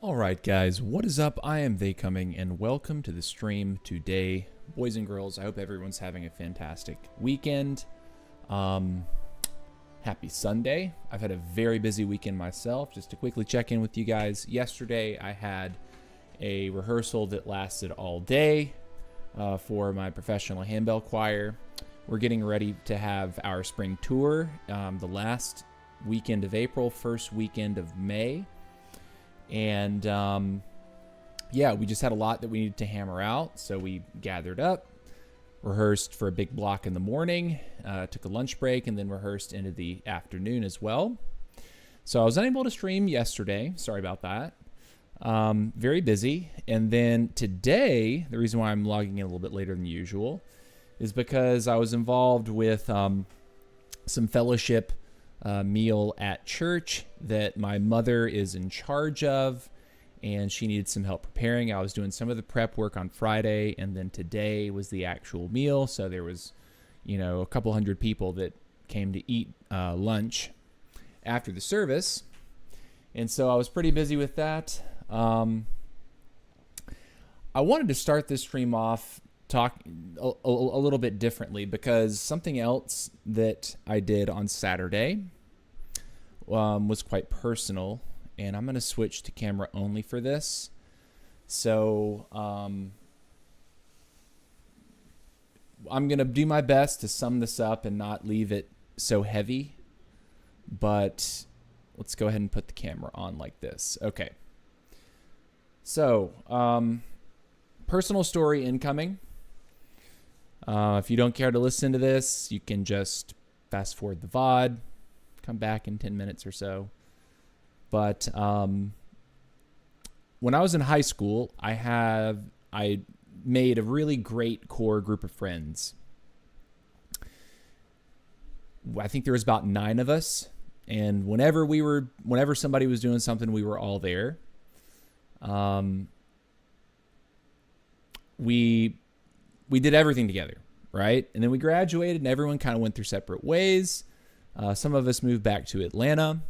Alright guys, what is up? I am TheyComing and welcome to the stream today. Boys and girls, I hope everyone's having a fantastic weekend. Happy Sunday. I've had a very busy weekend myself. Just to quickly check in with you guys, yesterday I had a rehearsal that lasted all day for my professional handbell choir. We're getting ready to have our spring tour the last weekend of April, first weekend of May. And yeah, we just had a lot that we needed to hammer out. So we gathered up, rehearsed for a big block in the morning, took a lunch break, and then rehearsed into the afternoon as well. So I was unable to stream yesterday. Sorry about that. Very busy. And then today, the reason why I'm logging in a little bit later than usual is because I was involved with some fellowship meal at church that my mother is in charge of, and she needed some help preparing. I was doing some of the prep work on Friday, and then today was the actual meal. So there was, a couple hundred people that came to eat lunch after the service, and so I was pretty busy with that. I wanted to start this stream off talking a little bit differently because something else that I did on Saturday was quite personal, and I'm going to switch to camera only for this. So I'm going to do my best to sum this up and not leave it so heavy, but let's go ahead and put the camera on like this. Okay. So personal story incoming. If you don't care to listen to this, you can just fast forward the VOD, come back in 10 minutes or so. But when I was in high school, I made a really great core group of friends. I think there was about 9 of us, and whenever somebody was doing something, we were all there. We did everything together, right? And then we graduated and everyone kind of went their separate ways. Some of us moved back to Atlanta,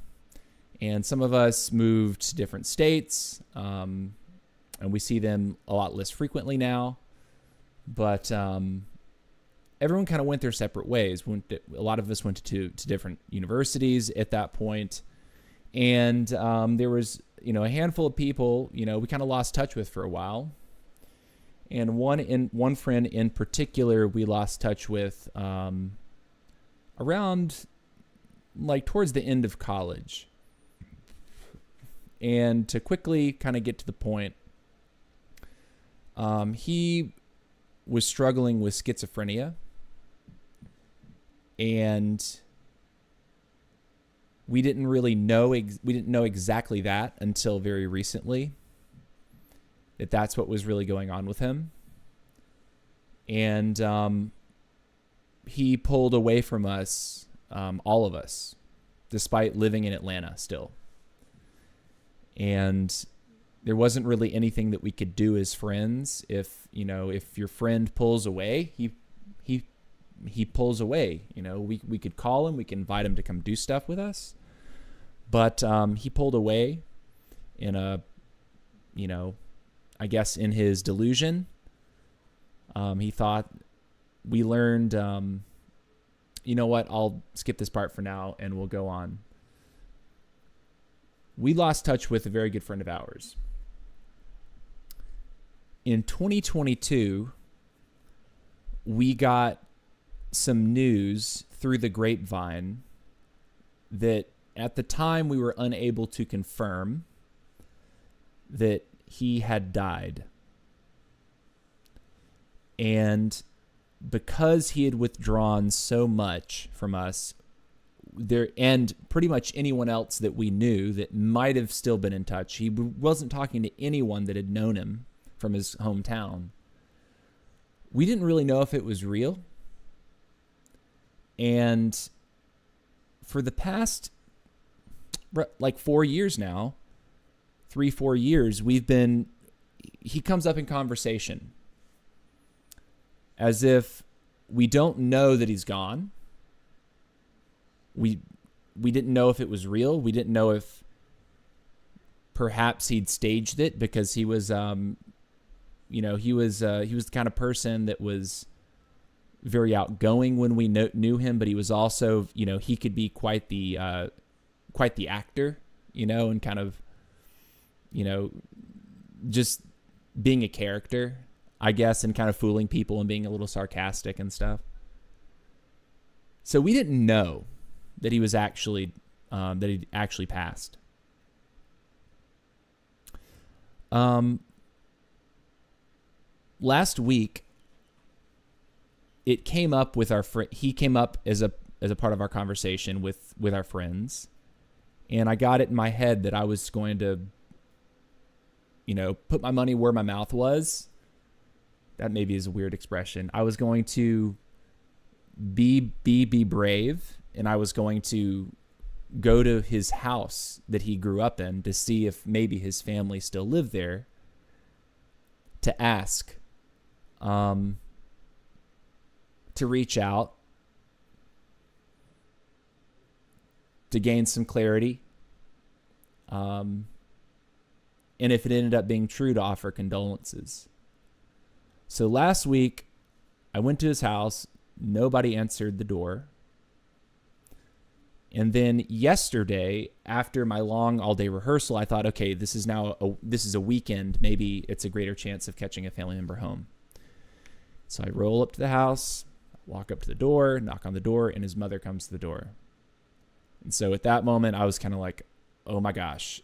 and some of us moved to different states. And we see them a lot less frequently now. But everyone kind of went their separate ways. A lot of us went to different universities at that point. And there was, a handful of people, we kind of lost touch with for a while. And one friend in particular we lost touch with around towards the end of college. And to quickly kind of get to the point, he was struggling with schizophrenia, and we didn't know exactly that until very recently. That's what was really going on with him. And he pulled away from us, all of us, despite living in Atlanta still. And there wasn't really anything that we could do as friends. If your friend pulls away, he pulls away. We could call him, we could invite him to come do stuff with us. But he pulled away in I guess in his delusion. He thought we learned, you know what, I'll skip this part for now and we'll go on. We lost touch with a very good friend of ours. In 2022, we got some news through the grapevine that at the time we were unable to confirm that he had died. And because he had withdrawn so much from us, and pretty much anyone else that we knew that might have still been in touch, he wasn't talking to anyone that had known him from his hometown. We didn't really know if it was real. And for the past 4 years now, 3-4 years, he comes up in conversation as if we don't know that he's gone. We didn't know if it was real. We didn't know if perhaps he'd staged it because he was, he was the kind of person that was very outgoing when we knew him, but he was also, he could be quite the actor, and kind of, just being a character, I guess, and kind of fooling people and being a little sarcastic and stuff. So we didn't know that he was actually, that he actually passed. Last week, it came up with our friend. He came up as a part of our conversation with our friends, and I got it in my head that I was going to, put my money where my mouth was. That maybe is a weird expression. I was going to be brave, and I was going to go to his house that he grew up in to see if maybe his family still lived there, to ask, to reach out, to gain some clarity, and if it ended up being true, to offer condolences. So last week, I went to his house. Nobody answered the door. And then yesterday, after my long all-day rehearsal, I thought, okay, this is a weekend. Maybe it's a greater chance of catching a family member home. So I roll up to the house, walk up to the door, knock on the door, and his mother comes to the door. And so at that moment, I was kind of like, oh my gosh,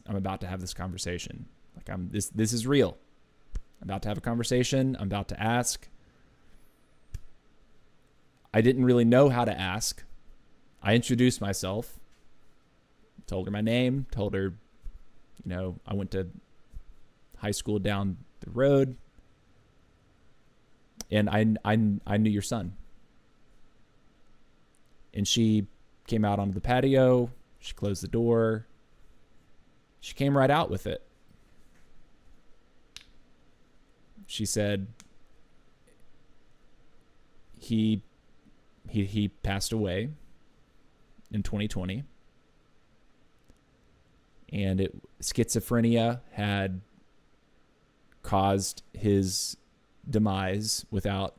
I'm about to have this conversation. Like this is real. I'm about to have a conversation. I'm about to ask. I didn't really know how to ask. I introduced myself, told her my name, told her, I went to high school down the road, and I knew your son. And she came out onto the patio. She closed the door. She came right out with it. She said, he passed away in 2020, and schizophrenia had caused his demise, without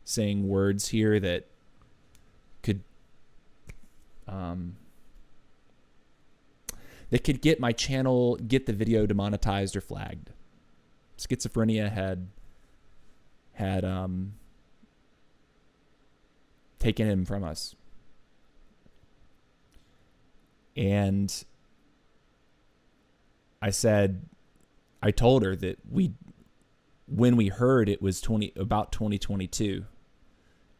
saying words here that could get my channel, get the video demonetized or flagged. Schizophrenia had taken him from us. And I told her that when we heard it was about 2022,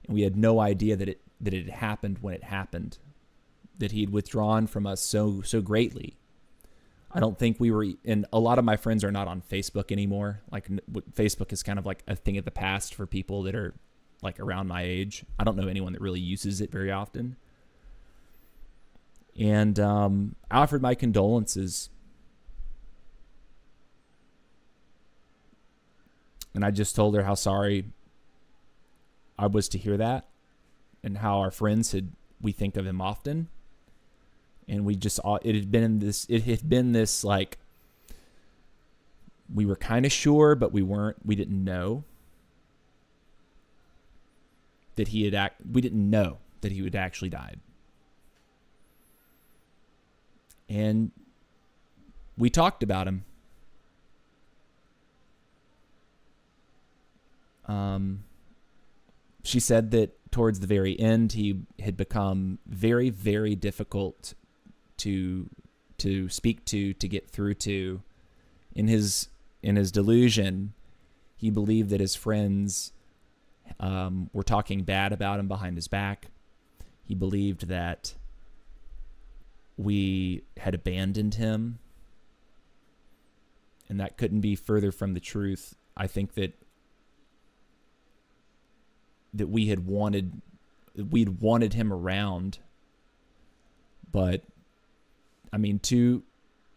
and we had no idea that it had happened when it happened, that he had withdrawn from us so greatly. I don't think we were, and a lot of my friends are not on Facebook anymore. Like, Facebook is kind of like a thing of the past for people that are like around my age. I don't know anyone that really uses it very often. And I offered my condolences. And I just told her how sorry I was to hear that, and how our friends we think of him often. And it had been this like, we were kind of sure, but we didn't know that we didn't know that he had actually died. And we talked about him. She said that towards the very end, he had become very, very difficult to speak to get through to. In his delusion, he believed that his friends were talking bad about him behind his back. He believed that we had abandoned him, and that couldn't be further from the truth. I think that we'd wanted him around, but I mean,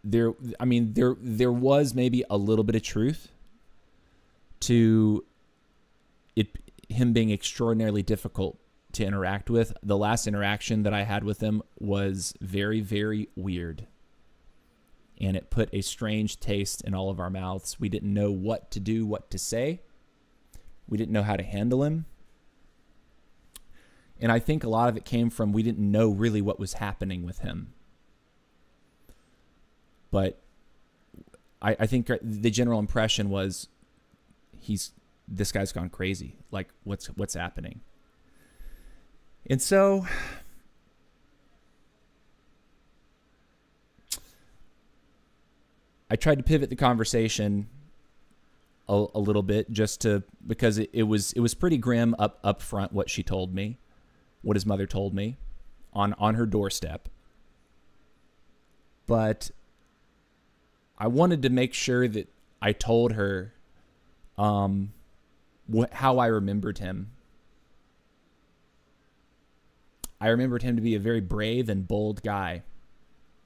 there was maybe a little bit of truth to him being extraordinarily difficult to interact with. The last interaction that I had with him was very, very weird. and it put a strange taste in all of our mouths. We didn't know what to do, what to say. We didn't know how to handle him. And I think a lot of it came from we didn't know really what was happening with him. But I think the general impression was this guy's gone crazy. Like, what's happening? And so I tried to pivot the conversation a little bit because it was pretty grim up front what she told me, what his mother told me on her doorstep. But I wanted to make sure that I told her how I remembered him. I remembered him to be a very brave and bold guy.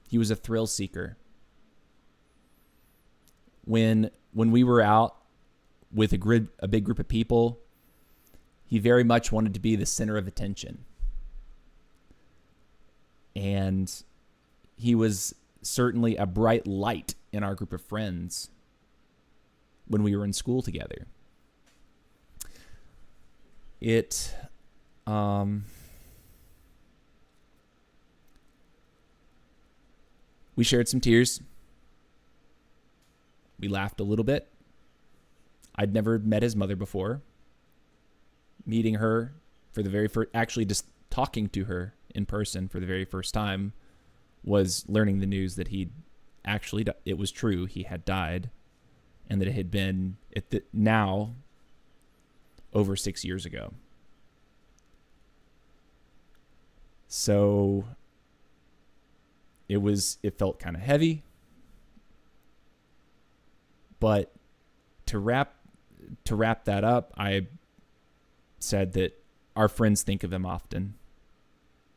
He was a thrill seeker. When we were out with a big group of people, he very much wanted to be the center of attention. And he was certainly a bright light in our group of friends when we were in school together. We shared some tears. We laughed a little bit. I'd never met his mother before. Meeting her for the very first, actually just talking to her in person for the very first time, was learning the news that it was true, he had died, and that it had been now over 6 years ago. So it felt kind of heavy, but to wrap that up, I said that our friends think of him often,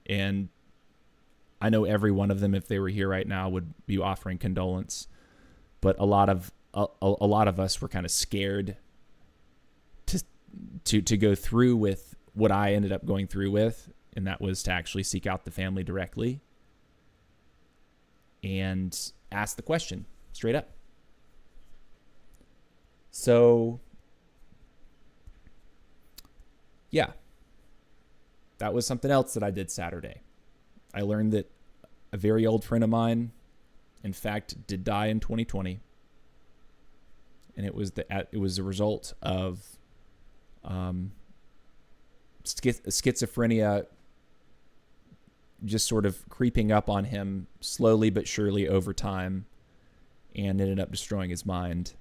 and I know every one of them, if they were here right now, would be offering condolence. But a lot of us were kind of scared to go through with what I ended up going through with, and that was to actually seek out the family directly and ask the question straight up. So, yeah, that was something else that I did Saturday. I learned that a very old friend of mine, in fact, did die in 2020, and it was a result of schizophrenia just sort of creeping up on him slowly but surely over time, and ended up destroying his mind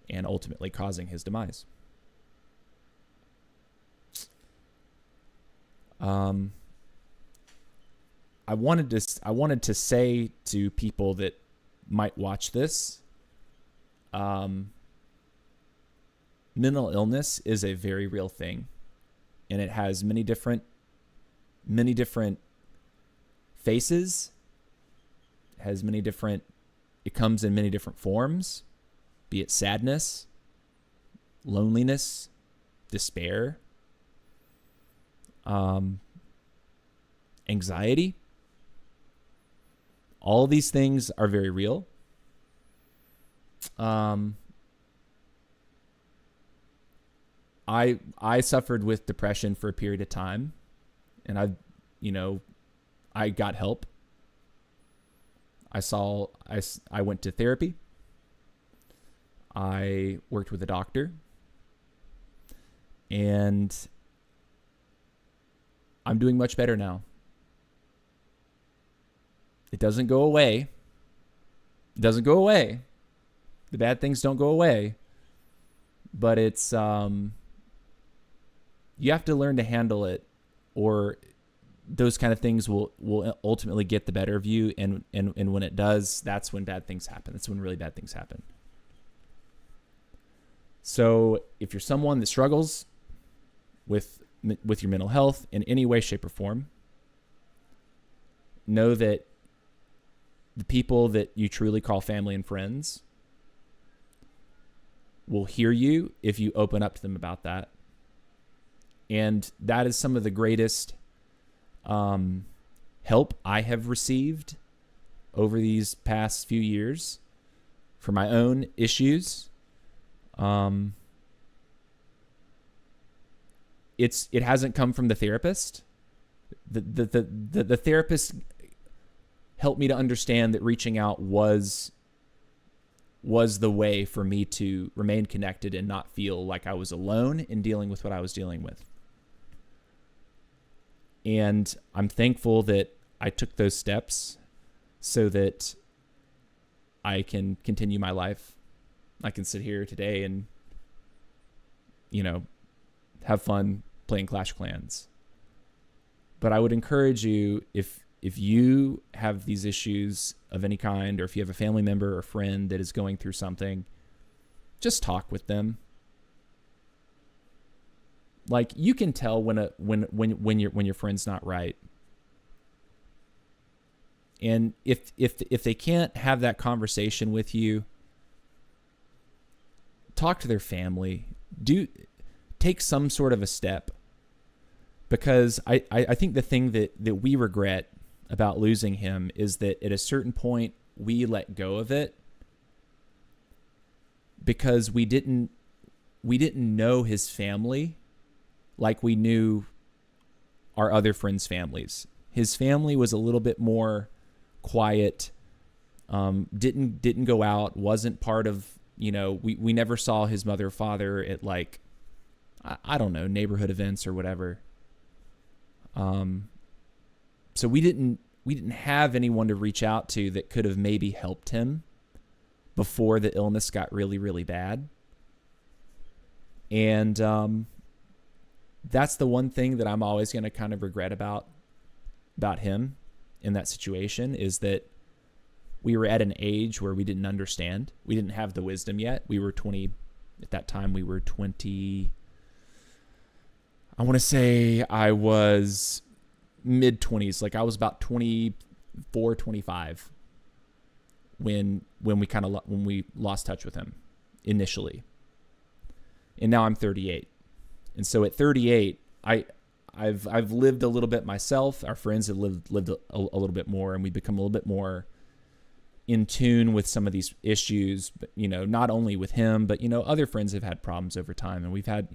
and ultimately causing his demise. I wanted to say to people that might watch this, mental illness is a very real thing, and it has many different faces. It comes in many different forms, be it sadness, loneliness, despair, anxiety. All these things are very real. I suffered with depression for a period of time, and I got help. I went to therapy. I worked with a doctor, and I'm doing much better now. It doesn't go away. The bad things don't go away. But it's, you have to learn to handle it, or those kind of things will ultimately get the better of you. And when it does, that's when bad things happen. That's when really bad things happen. So if you're someone that struggles with your mental health in any way, shape, or form, know that the people that you truly call family and friends will hear you if you open up to them about that. And that is some of the greatest help I have received over these past few years for my own issues. It hasn't come from the therapist. The therapist helped me to understand that reaching out was the way for me to remain connected and not feel like I was alone in dealing with what I was dealing with. And I'm thankful that I took those steps so that I can continue my life. I can sit here today and, have fun playing Clash of Clans. But I would encourage you, if you have these issues of any kind, or if you have a family member or friend that is going through something, just talk with them. Like, you can tell when your friend's not right. And if they can't have that conversation with you, talk to their family. Take some sort of a step. Because I think the thing that we regret about losing him is that at a certain point we let go of it because we didn't know his family like we knew our other friends' families. His family was a little bit more quiet, didn't go out, wasn't part of, we never saw his mother or father at, like, I don't know, neighborhood events or whatever. So we didn't have anyone to reach out to that could have maybe helped him before the illness got really, really bad. And that's the one thing that I'm always going to kind of regret about him in that situation, is that we were at an age where we didn't understand. We didn't have the wisdom yet. We were 20 at that time. We were 20. I want to say I was mid-20s. Like, I was about 24, 25 when we lost touch with him initially. And now I'm 38. And so at 38, I've lived a little bit myself. Our friends have lived a little bit more, and we've become a little bit more in tune with some of these issues, but, not only with him, but, other friends have had problems over time, and we've had,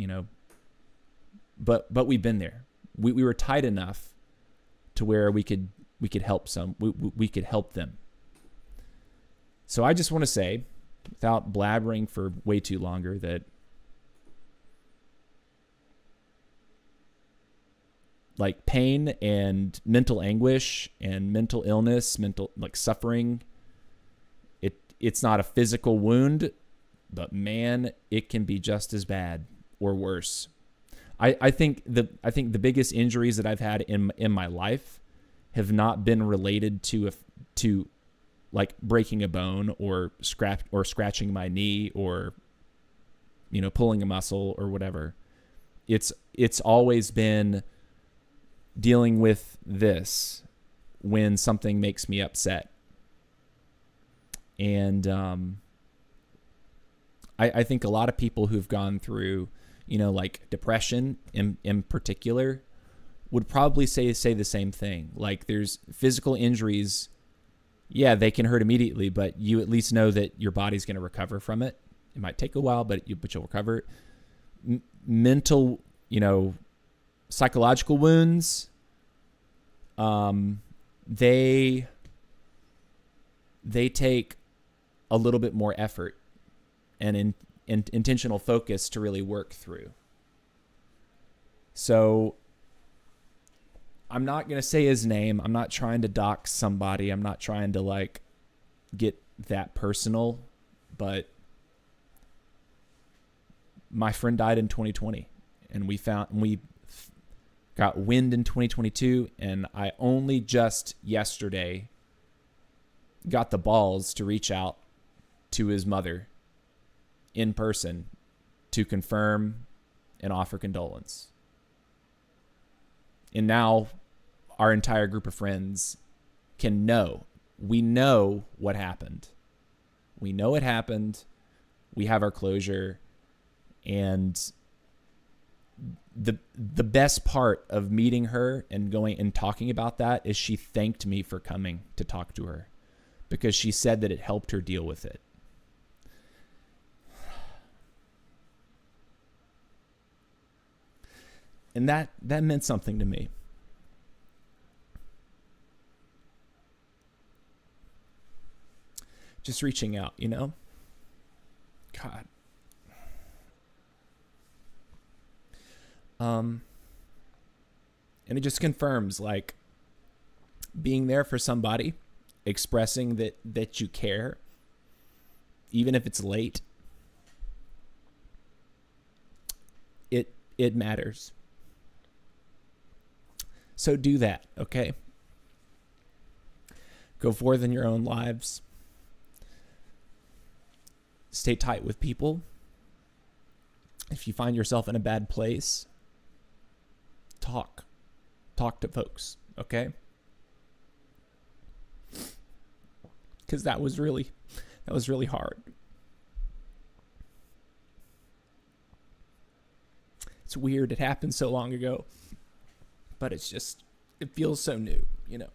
but we've been there. We were tight enough to where we could help we could help them. So I just want to say, without blabbering for way too longer, that like pain and mental anguish and mental illness, suffering, it's not a physical wound, but man, it can be just as bad or worse. I think the biggest injuries that I've had in my life have not been related to like breaking a bone or scratching my knee or pulling a muscle or whatever. It's always been dealing with this when something makes me upset. And I think a lot of people who've gone through, like depression in particular, would probably say the same thing. Like, there's physical injuries, yeah, they can hurt immediately, but you at least know that your body's going to recover from it. It might take a while, but you'll recover. Mental, psychological wounds, they take a little bit more effort and intentional focus to really work through. So I'm not going to say his name. I'm not trying to dox somebody. I'm not trying to like get that personal, but my friend died in 2020, and we got wind in 2022, and I only just yesterday got the balls to reach out to his mother in person to confirm and offer condolence. And now our entire group of friends can know. We know what happened. We know it happened. We have our closure. And the best part of meeting her and going and talking about that is she thanked me for coming to talk to her. because she said that it helped her deal with it. And that meant something to me. Just reaching out, you know? God. And it just confirms, like, being there for somebody, expressing that you care, even if it's late, it matters. So do that, okay? Go forth in your own lives. Stay tight with people. If you find yourself in a bad place, talk to folks, okay? Because that was really hard. It's weird, it happened so long ago, but it feels so new, you know.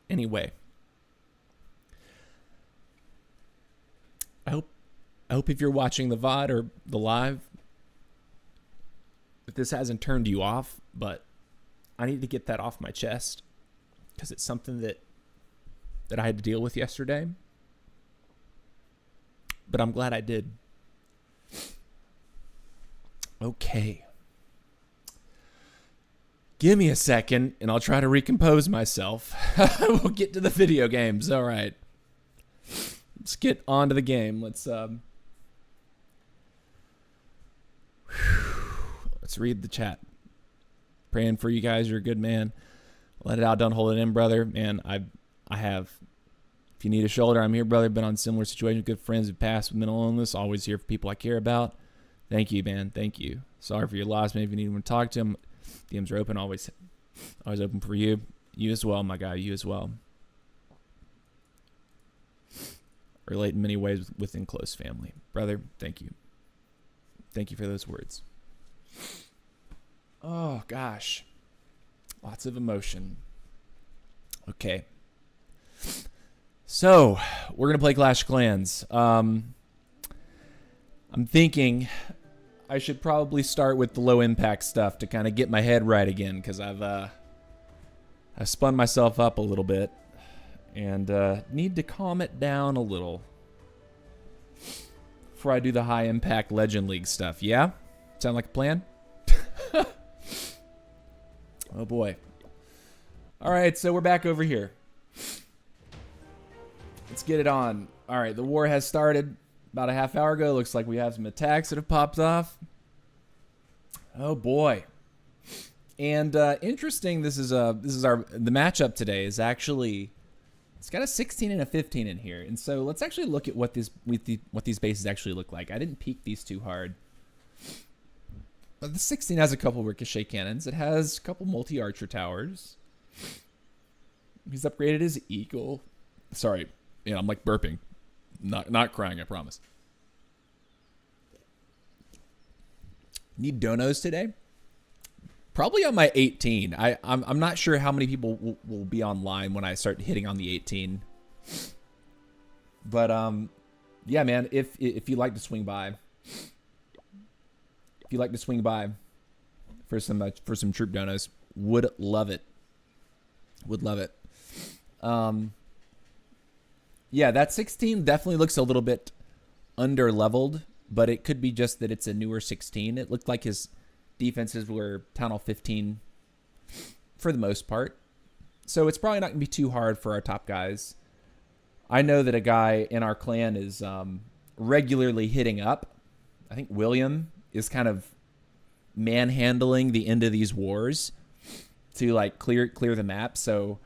Anyway, I hope if you're watching the VOD or the live, that this hasn't turned you off, but I need to get that off my chest because it's something that I had to deal with yesterday. But I'm glad I did. Okay. Give me a second, and I'll try to recompose myself. We'll get to the video games. All right. Let's get on to the game. Let's read the chat. Praying for you guys. You're a good man. Let it out. Don't hold it in, brother. Man, I have. If you need a shoulder, I'm here, brother. Been on similar situations. Good friends who passed with mental illness. Always here for people I care about. Thank you, man. Thank you. Sorry for your loss, man. If you need anyone to talk to him, DMs are open. Always open for you. You as well, my guy. You as well. Relate in many ways within close family. Brother, thank you. Thank you for those words. Oh, gosh. Lots of emotion. Okay. So, we're going to play Clash of Clans. I'm thinking I should probably start with the low impact stuff to kind of get my head right again, because I've spun myself up a little bit and need to calm it down a little before I do the high impact Legend League stuff. Yeah? Sound like a plan? Oh boy. All right, so we're back over here. Let's get it on. All right, the war has started about a half hour ago. Looks like we have some attacks that have popped off. Oh boy. And interesting, the matchup today is actually, it's got a 16 and a 15 in here. And so let's actually look at what these bases actually look like. I didn't peek these too hard. But the 16 has a couple ricochet cannons. It has a couple multi-archer towers. He's upgraded his eagle. Sorry, yeah, I'm like burping. Not crying, I promise. Need donos today? Probably on my 18. I'm not sure how many people will be online when I start hitting on the 18. But yeah, man, if you like to swing by, for some troop donos, would love it. Would love it. Yeah, that 16 definitely looks a little bit under-leveled, but it could be just that it's a newer 16. It looked like his defenses were Town Hall 15 for the most part. So it's probably not going to be too hard for our top guys. I know that a guy in our clan is regularly hitting up. I think William is kind of manhandling the end of these wars to like clear the map. So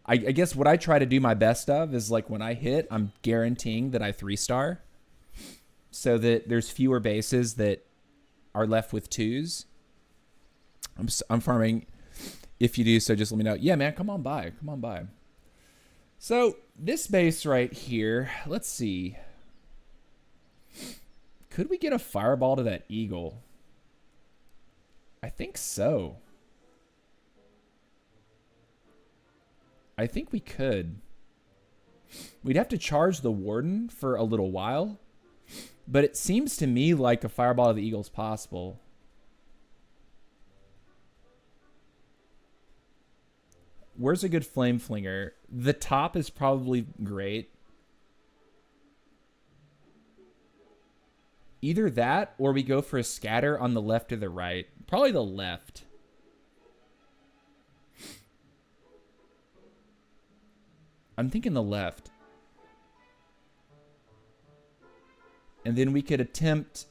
I guess what I try to do my best of is, like, when I hit, I'm guaranteeing that I 3-star so that there's fewer bases that are left with 2s. I'm farming. If you do so, just let me know. Yeah, man, come on by. Come on by. So this base right here, let's see. Could we get a fireball to that eagle? I think so. I think we could. We'd have to charge the warden for a little while, but it seems to me like a fireball to the eagle is possible. Where's a good flame flinger? The top is probably great. Either that or we go for a scatter on the left or the right. Probably the left. I'm thinking the left. And then we could attempt...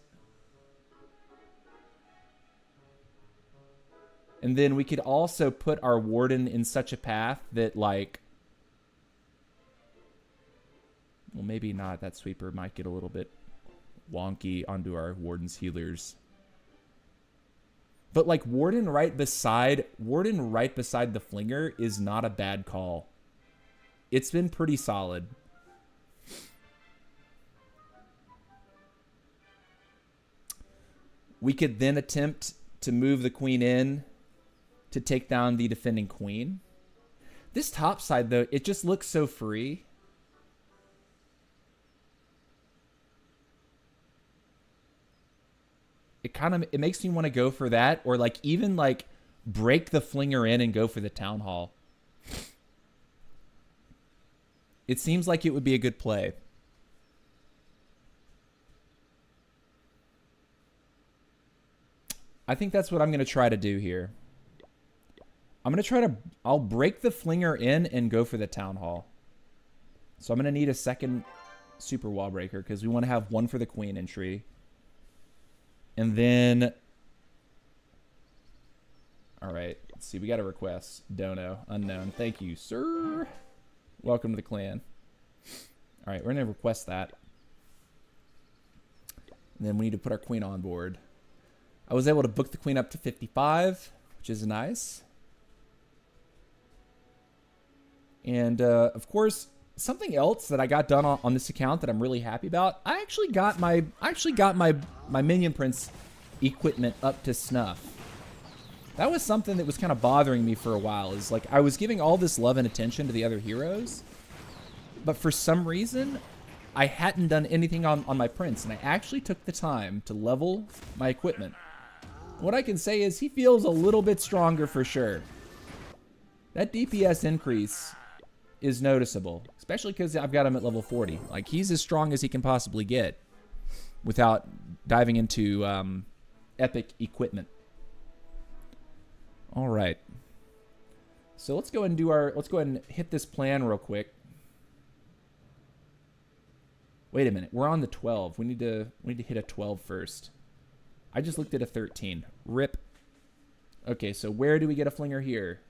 And then we could also put our warden in such a path that, like... Well, maybe not. That sweeper might get a little bit wonky onto our warden's healers. But, like, warden right beside the flinger is not a bad call. It's been pretty solid. We could then attempt to move the queen in to take down the defending queen. This top side, though, it just looks so free. It makes me want to go for that, or like even like break the flinger in and go for the town hall. It seems like it would be a good play. I think that's what I'm going to try to do here. I'll break the flinger in and go for the town hall. So I'm going to need a second super wall breaker because we want to have one for the queen entry. And then, all right, let's see. We got a request. Dono, unknown. Thank you, sir. Welcome to the clan. All right, we're going to request that. And then we need to put our queen on board. I was able to book the queen up to 55, which is nice. And, of course, something else that I got done on this account that I'm really happy about, I actually got my Minion Prince equipment up to snuff. That was something that was kind of bothering me for a while. Is like I was giving all this love and attention to the other heroes, but for some reason, I hadn't done anything on my Prince, and I actually took the time to level my equipment. What I can say is he feels a little bit stronger for sure. That DPS increase is noticeable, especially because I've got him at level 40. Like, he's as strong as he can possibly get without diving into epic equipment. All right. So let's go ahead and hit this plan real quick. Wait a minute. We're on the 12. We need to hit a 12 first. I just looked at a 13. Rip. Okay, so where do we get a flinger here?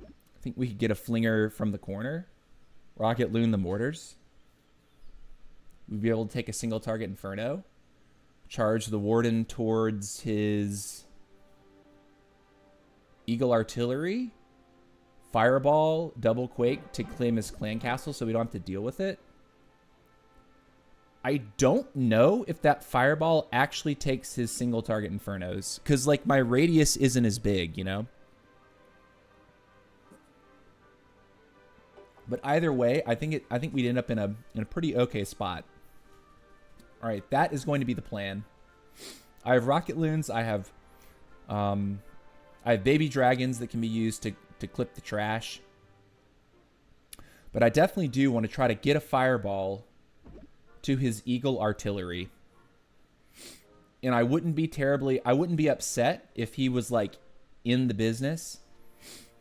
I think we could get a flinger from the corner. Rocket Loon the mortars. We'd be able to take a single target Inferno. Charge the warden towards his Eagle Artillery. Fireball, double quake to claim his clan castle so we don't have to deal with it. I don't know if that fireball actually takes his single target Infernos. Because, like, my radius isn't as big, you know? But either way, I think we'd end up in a pretty okay spot. All right, that is going to be the plan. I have rocket loons. I have baby dragons that can be used to clip the trash. But I definitely do want to try to get a fireball to his Eagle Artillery. And I wouldn't be upset if he was like in the business.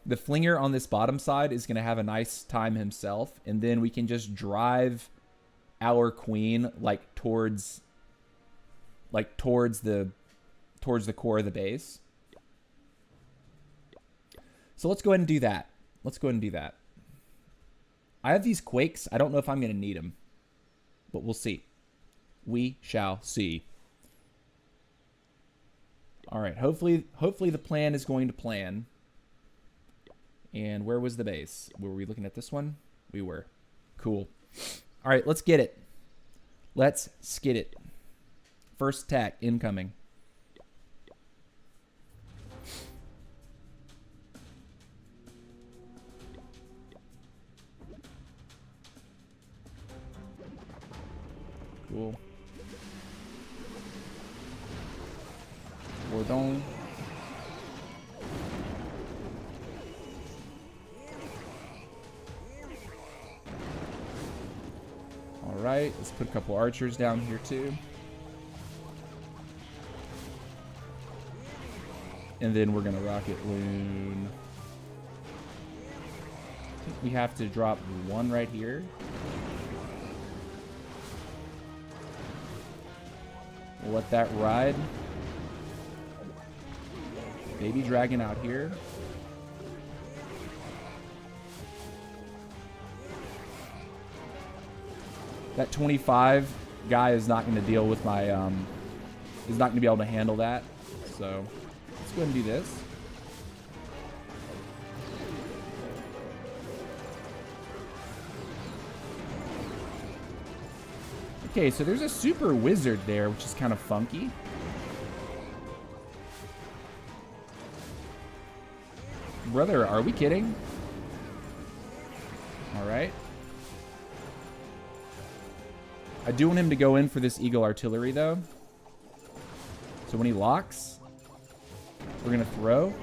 The flinger on this bottom side is going to have a nice time himself, and then we can just drive our queen like towards the core of the base. So let's go ahead and do that. I have these quakes. I don't know if I'm going to need them, but we'll see. We shall see. All right. Hopefully the plan is going to plan. And where was the base? Were we looking at this one? We were. Cool. All right, let's get it. Let's skid it. First attack incoming. Cool. Wardon. All right, let's put a couple archers down here too. And then we're gonna rocket loon. I think we have to drop one right here. We'll let that ride. Baby dragon out here. That 25 guy is not going to deal with my, is not going to be able to handle that. So let's go ahead and do this. Okay, so there's a super wizard there, which is kind of funky. Brother, are we kidding? All right. I do want him to go in for this eagle artillery, though. So when he locks, we're going to throw.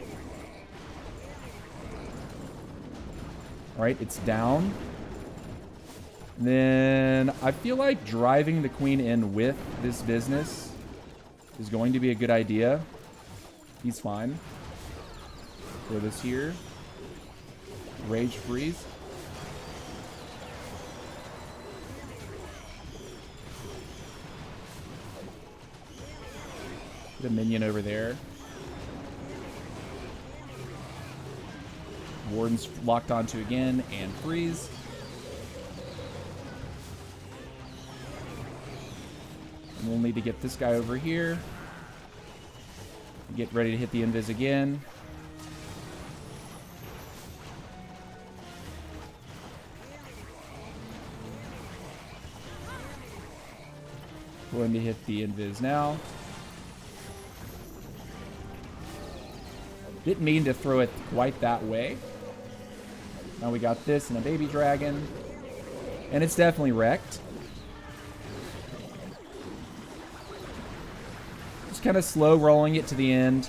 All right, it's down. Then I feel like driving the queen in with this business is going to be a good idea. He's fine. Throw this here. Rage freeze. Put a minion over there. Warden's locked onto again and freeze. And we'll need to get this guy over here. Get ready to hit the invis again. Going to hit the invis now. Didn't mean to throw it quite that way. Now we got this and a baby dragon. And it's definitely wrecked. Just kind of slow rolling it to the end.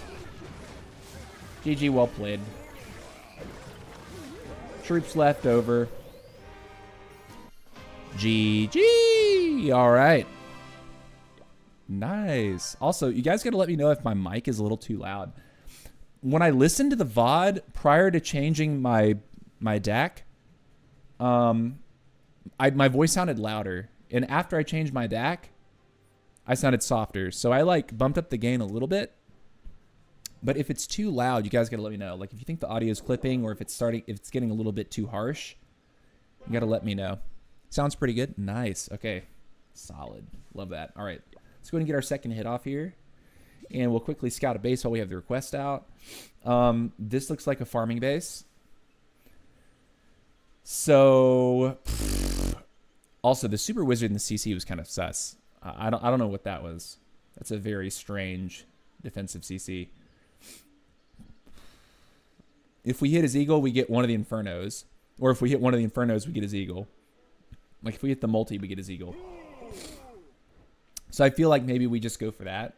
GG, well played. Troops left over. GG! Alright. Nice. Also, you guys gotta let me know if my mic is a little too loud. When I listened to the VOD prior to changing my DAC, my voice sounded louder. And after I changed my DAC, I sounded softer. So I like bumped up the gain a little bit. But if it's too loud, you guys gotta let me know. Like if you think the audio is clipping or if it's getting a little bit too harsh, you gotta let me know. Sounds pretty good. Nice. Okay. Solid. Love that. All right. Let's go ahead and get our second hit off here. And we'll quickly scout a base while we have the request out. This looks like a farming base. So, also the super wizard in the CC was kind of sus. I don't know what that was. That's a very strange defensive CC. If we hit his eagle, we get one of the infernos. Or if we hit one of the infernos, we get his eagle. Like if we hit the multi, we get his eagle. So I feel like maybe we just go for that.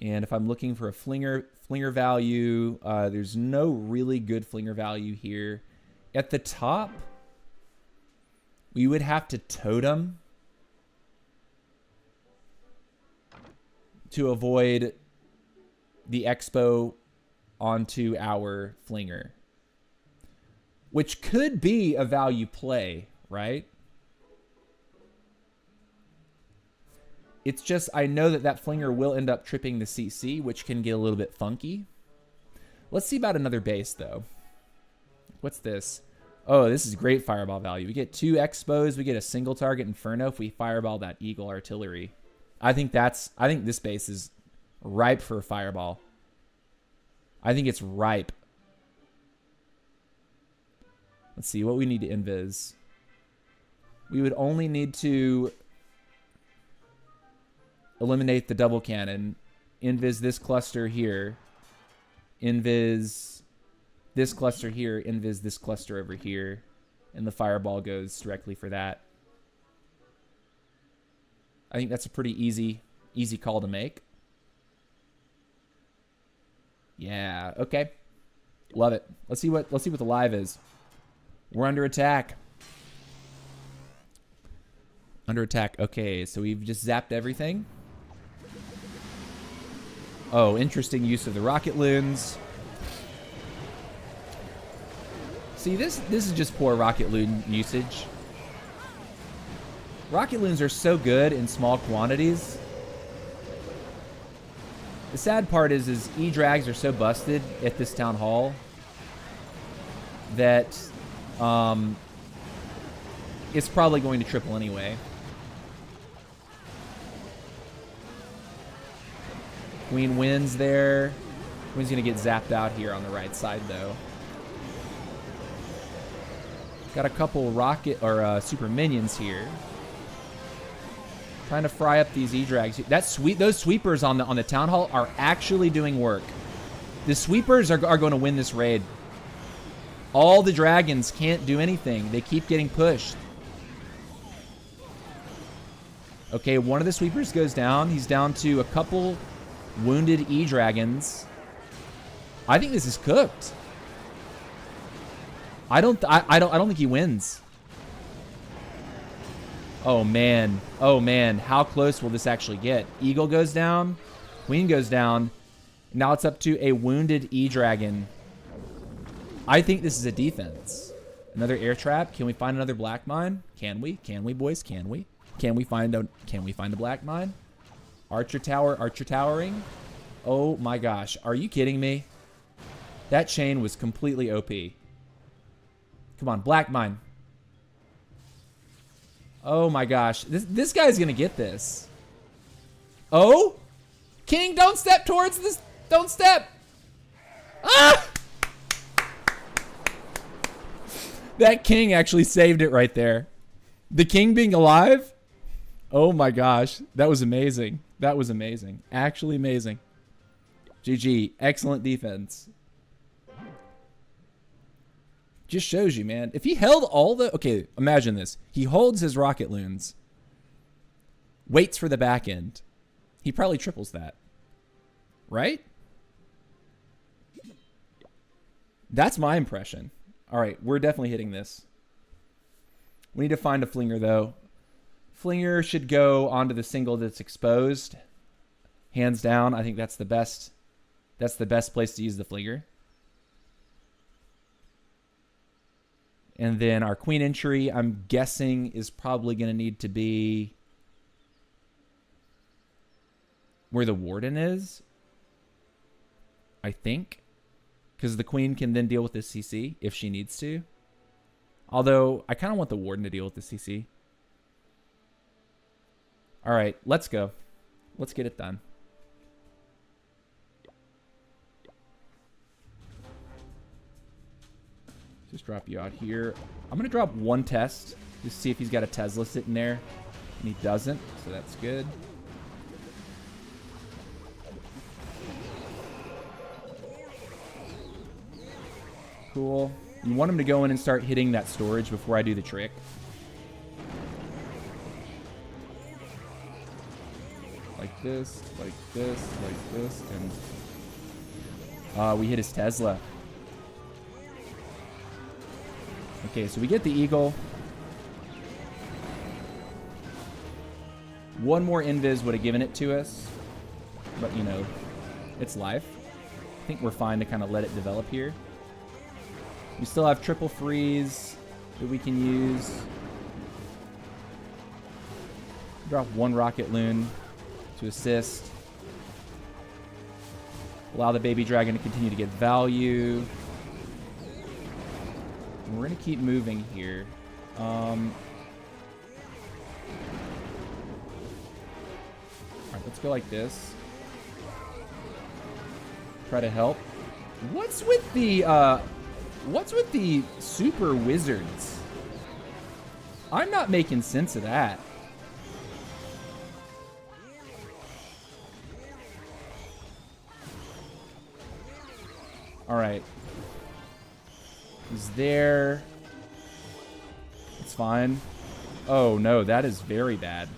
And if I'm looking for a flinger value, there's no really good flinger value here. At the top, we would have to totem to avoid the expo onto our flinger, which could be a value play, right? It's just, I know that flinger will end up tripping the CC, which can get a little bit funky. Let's see about another base, though. What's this? Oh, this is great fireball value. We get 2 expos. We get a single target inferno if we fireball that eagle artillery. I think this base is ripe for a fireball. I think it's ripe Let's see what we need to invis. We would only need to eliminate the double cannon. Invis this cluster here. Invis this cluster here. Invis this cluster over here. And the fireball goes directly for that. I think that's a pretty easy call to make. Yeah, okay. Love it. Let's see what the live is. We're under attack. Under attack. Okay, so we've just zapped everything. Oh, interesting use of the rocket loons. See, this is just poor rocket loon usage. Rocket loons are so good in small quantities. The sad part is E-drags are so busted at this town hall that it's probably going to triple anyway. Queen wins there. Queen's going to get zapped out here on the right side, though. Got a couple rocket or super minions here. Trying to fry up these E-drags. Those sweepers on the town hall are actually doing work. The sweepers are going to win this raid. All the dragons can't do anything. They keep getting pushed. Okay, one of the sweepers goes down. He's down to a couple wounded E-dragons. I think this is cooked. I don't think he wins. Oh man. Oh man. How close will this actually get? Eagle goes down. Queen goes down. Now it's up to a wounded E-dragon. I think this is a defense. Another air trap. Can we find another black mine? Can we? Can we, boys? Can we? Can we find a black mine? Archer tower, archer towering. Oh my gosh. Are you kidding me? That chain was completely OP. Come on, black mine. Oh my gosh. This guy's gonna get this. Oh? King, don't step towards this. Don't step. Ah! That king actually saved it right there. The king being alive? Oh my gosh. That was amazing. That was amazing. Actually amazing. GG. Excellent defense. Just shows you, man. If he held all the... Okay, imagine this. He holds his rocket loons. Waits for the back end. He probably triples that. Right? That's my impression. All right, we're definitely hitting this. We need to find a flinger, though. Flinger should go onto the single that's exposed. Hands down, I think that's the best. That's the best place to use the flinger. And then our queen entry, I'm guessing, is probably going to need to be where the warden is. I think. Because the queen can then deal with the CC if she needs to. Although, I kind of want the warden to deal with the CC. All right, let's go. Let's get it done. Just drop you out here. I'm going to drop one test. Just to see if he's got a Tesla sitting there. And he doesn't, so that's good. Cool. You want him to go in and start hitting that storage before I do the trick. Like this, like this, like this, and... we hit his Tesla. Okay, so we get the eagle. One more invis would have given it to us. But, you know, it's life. I think we're fine to kind of let it develop here. We still have triple freeze that we can use. Drop one rocket loon to assist. Allow the baby dragon to continue to get value. And we're going to keep moving here. Alright, let's go like this. Try to help. What's with the What's with the super wizards? I'm not making sense of that. All right. He's there. It's fine. Oh, no. That is very bad.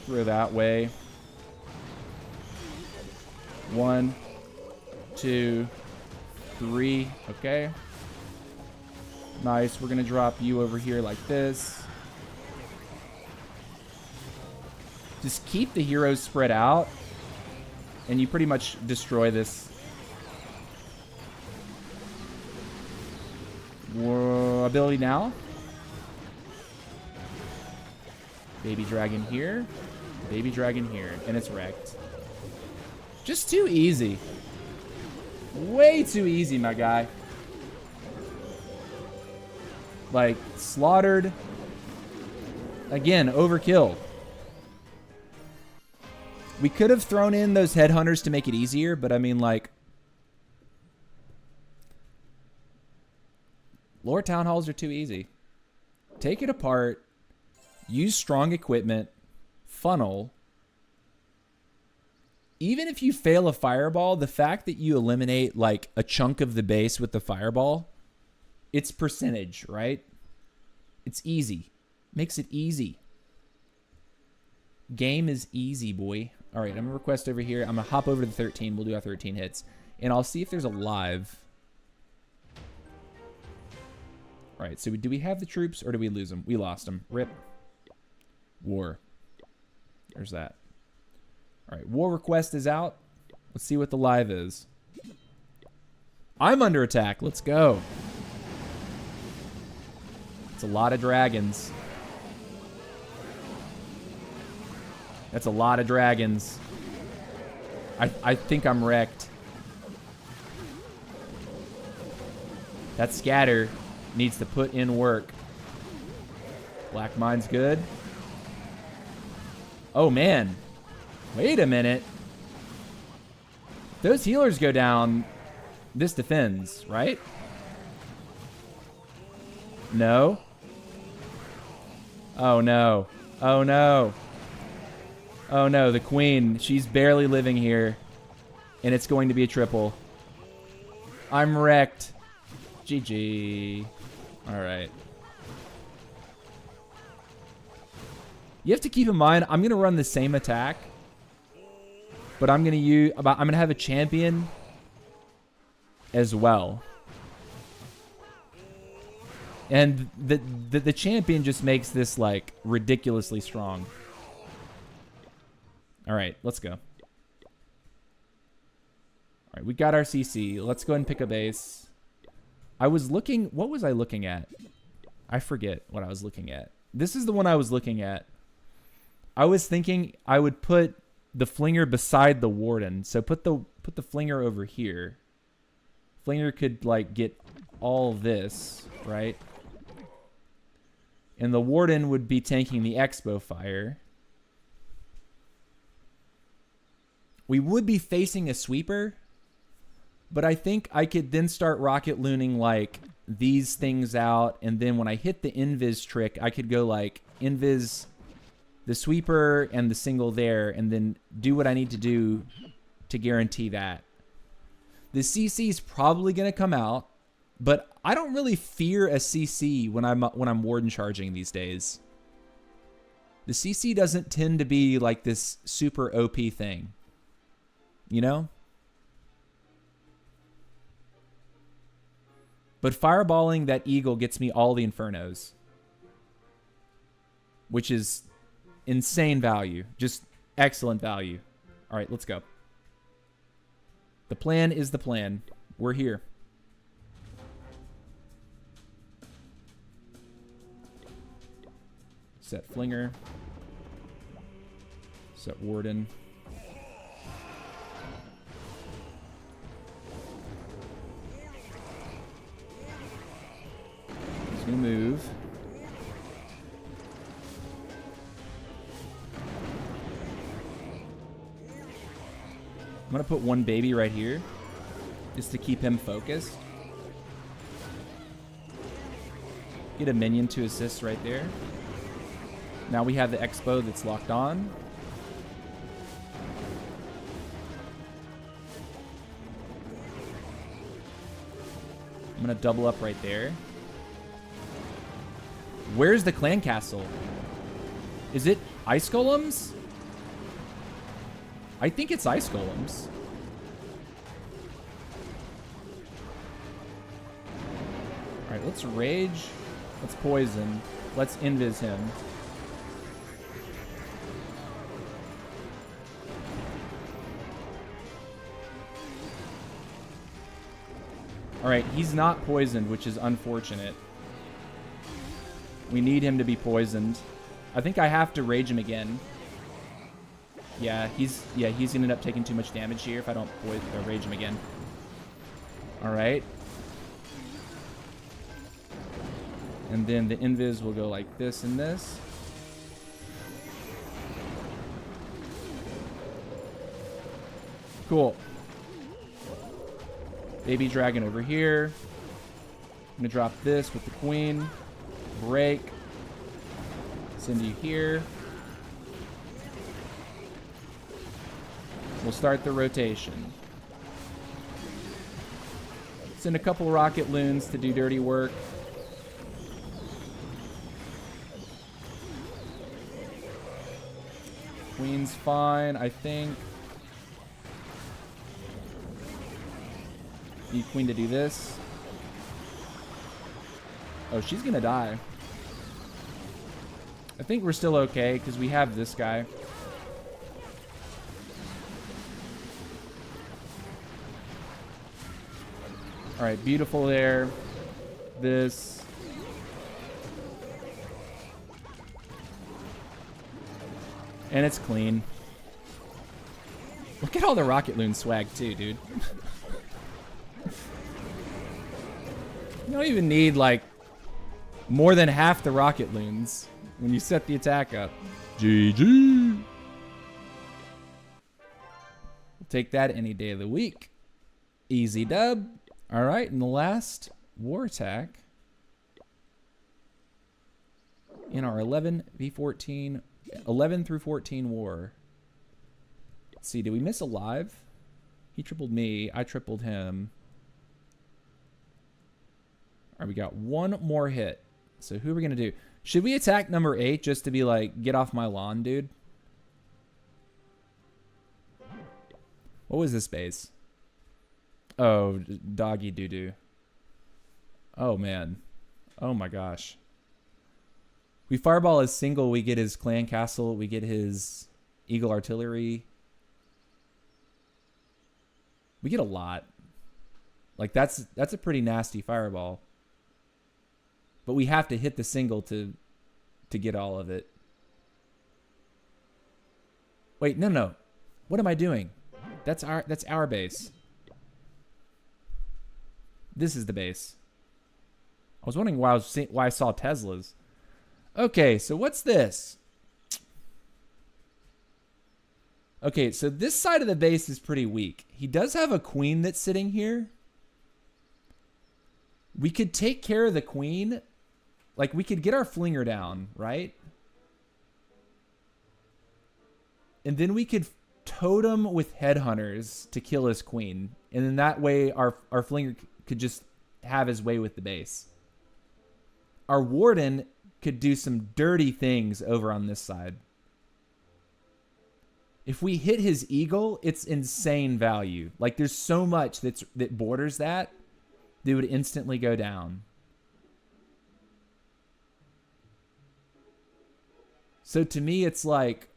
Throw that way. 1, 2, 3. Okay. Nice. We're going to drop you over here like this. Just keep the heroes spread out, and you pretty much destroy this. Ability now. Baby dragon here. Baby dragon here. And it's wrecked. Just too easy. Way too easy, my guy. Like, slaughtered. Again, overkill. We could have thrown in those headhunters to make it easier, but I mean, like, lore town halls are too easy. Take it apart. Use strong equipment. Funnel. Even if you fail a fireball, the fact that you eliminate, like, a chunk of the base with the fireball, it's percentage, right? It's easy. Makes it easy. Game is easy, boy. All right, I'm going to request over here. I'm going to hop over to the 13. We'll do our 13 hits. And I'll see if there's a live. All right, so do we have the troops or do we lose them? We lost them. Rip. War. There's that. All right, war request is out. Let's see what the live is. I'm under attack. Let's go. It's a lot of dragons. That's a lot of dragons. I think I'm wrecked. That scatter needs to put in work. Black mine's good. Oh, man. Wait a minute. Those healers go down. This defends, right? No. Oh, no. Oh, no. Oh, no. The queen. She's barely living here. And it's going to be a triple. I'm wrecked. GG. All right. You have to keep in mind, I'm going to run the same attack. But I'm going to have a champion as well. And the champion just makes this, like, ridiculously strong. All right, let's go. All right, we got our CC. Let's go ahead and pick a base. I was looking... What was I looking at? I forget what I was looking at. This is the one I was looking at. I was thinking I would put the flinger beside the warden. So put the flinger over here. Flinger could, like, get all this, right? And the warden would be tanking the expo fire. We would be facing a sweeper, but I think I could then start rocket looning, like, these things out, and then when I hit the invis trick, I could go, like, invis the sweeper and the single there, and then do what I need to do to guarantee that. The CC is probably going to come out, but I don't really fear a CC when I'm warden charging these days. The CC doesn't tend to be like this super OP thing. You know? But fireballing that eagle gets me all the infernos. Which is insane value. Just excellent value. All right, let's go. The plan is the plan. We're here. Set flinger. Set warden. He's gonna move. I'm going to put one baby right here just to keep him focused. Get a minion to assist right there. Now we have the Expo that's locked on. I'm going to double up right there. Where's the clan castle? Is it ice golems? I think it's ice golems. Alright, let's rage. Let's poison. Let's invis him. Alright, he's not poisoned, which is unfortunate. We need him to be poisoned. I think I have to rage him again. Yeah, he's gonna end up taking too much damage here if I don't rage him again. Alright. And then the invis will go like this and this. Cool. Baby dragon over here. I'm gonna drop this with the queen. Break. Send you here. We'll start the rotation. Send a couple rocket loons to do dirty work. Queen's fine, I think. Need queen to do this. Oh, she's gonna die. I think we're still okay because we have this guy. Alright, beautiful there. This. And it's clean. Look at all the rocket loon swag too, dude. You don't even need like more than half the rocket loons when you set the attack up. GG. We'll take that any day of the week. Easy dub. All right, and the last war attack in our 11v14, 11 through 14 war. Let's see, did we miss a live? He tripled me, I tripled him. All right, we got one more hit. So who are we gonna do? Should we attack number 8 just to be like, get off my lawn, dude? What was this base? Oh, doggy doo-doo. Oh, man. Oh, my gosh. We fireball his single, we get his clan castle, we get his eagle artillery. We get a lot. Like, that's a pretty nasty fireball. But we have to hit the single to get all of it. Wait, no. What am I doing? That's our base. This is the base. I was wondering why I saw Teslas. Okay, so what's this? Okay, so this side of the base is pretty weak. He does have a queen that's sitting here. We could take care of the queen. Like, we could get our flinger down, right? And then we could totem with headhunters to kill his queen. And then that way our flinger could just have his way with the base. Our warden could do some dirty things over on this side. If we hit his eagle, it's insane value. Like, there's so much that borders that they would instantly go down. So to me, it's like,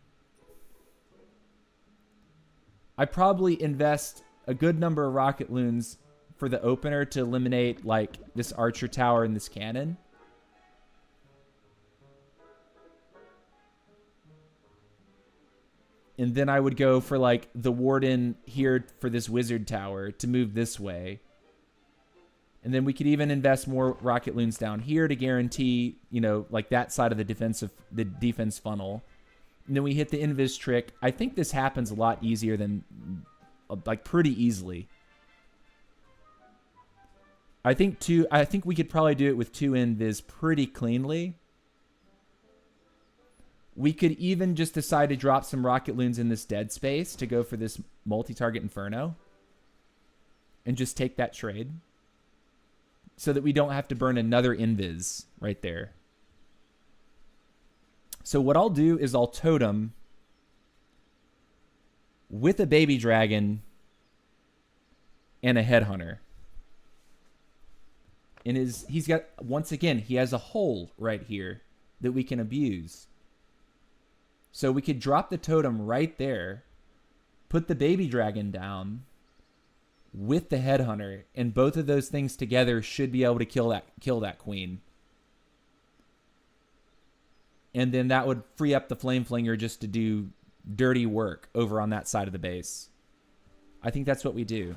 I probably invest a good number of rocket loons for the opener to eliminate like this archer tower and this cannon. And then I would go for like the warden here for this wizard tower to move this way. And then we could even invest more rocket loons down here to guarantee, you know, like that side of the defense funnel. And then we hit the invis trick. I think this happens a lot easier than like pretty easily. I think we could probably do it with 2 invis pretty cleanly. We could even just decide to drop some rocket loons in this dead space to go for this multi-target Inferno. And just take that trade. So that we don't have to burn another invis right there. So what I'll do is I'll totem with a baby dragon and a headhunter. And he's got, once again, he has a hole right here that we can abuse. So we could drop the totem right there, put the baby dragon down with the headhunter, and both of those things together should be able to kill that queen. And then that would free up the flame flinger just to do dirty work over on that side of the base. I think that's what we do.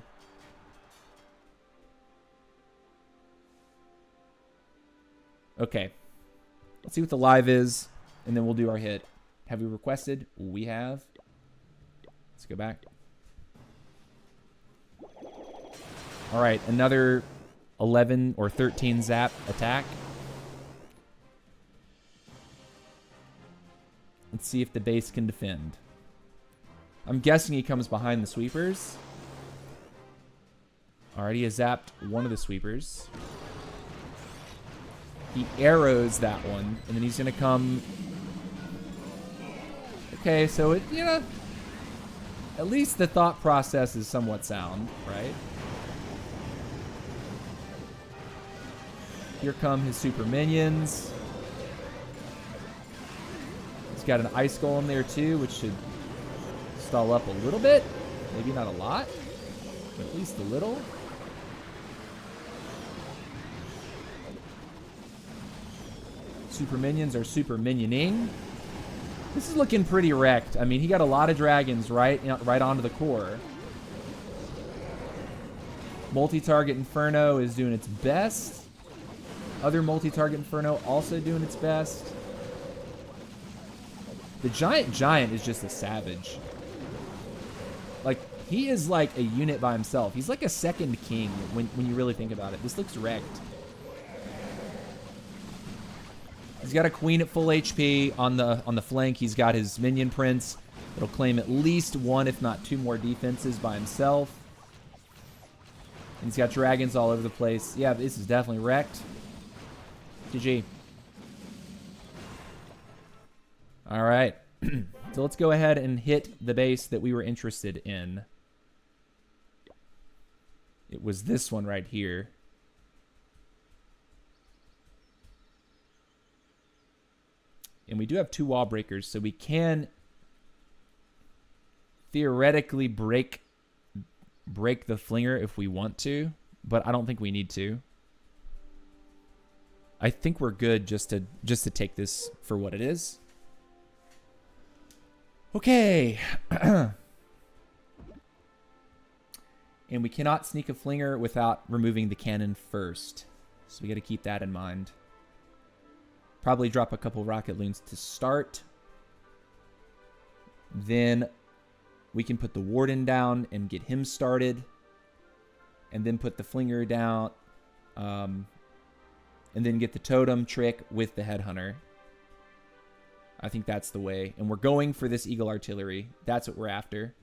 Okay. Let's see what the live is, and then we'll do our hit. Have we requested? We have. Let's go back. All right, another 11 or 13 zap attack. Let's see if the base can defend. I'm guessing he comes behind the sweepers. Alright, he has zapped one of the sweepers. He arrows that one, and then he's going to come... Okay, so it, you know, at least the thought process is somewhat sound, right? Here come his super minions. He's got an ice golem there too, which should stall up a little bit. Maybe not a lot, but at least a little. Super minions are super minioning. This is looking pretty wrecked. I mean, he got a lot of dragons right onto the core. Multi-target Inferno is doing its best. Other multi-target Inferno also doing its best. The giant is just a savage. Like, he is like a unit by himself. He's like a second king when you really think about it. This looks wrecked. He's got a queen at full HP on the flank. He's got his minion prince. It'll claim at least 1, if not 2 more defenses by himself. And he's got dragons all over the place. Yeah, this is definitely wrecked. GG. All right. So let's go ahead and hit the base that we were interested in. It was this one right here. And we do have 2 wall breakers, so we can theoretically break the flinger if we want to, but I don't think we need to. I think we're good just to take this for what it is. Okay. And we cannot sneak a flinger without removing the cannon first. So we got to keep that in mind. Probably drop a couple rocket loons to start. Then we can put the warden down and get him started. And then put the flinger down. And then get the totem trick with the headhunter. I think that's the way. And we're going for this eagle artillery. That's what we're after.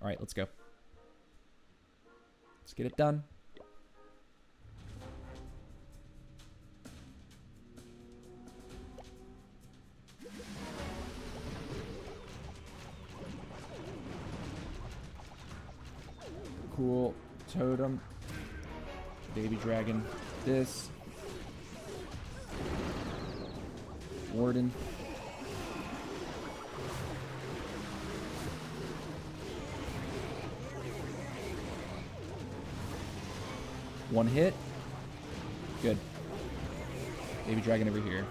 All right, let's go. Let's get it done. Cool. Totem. Baby dragon. This. Warden. One hit. Good. Baby dragon over here.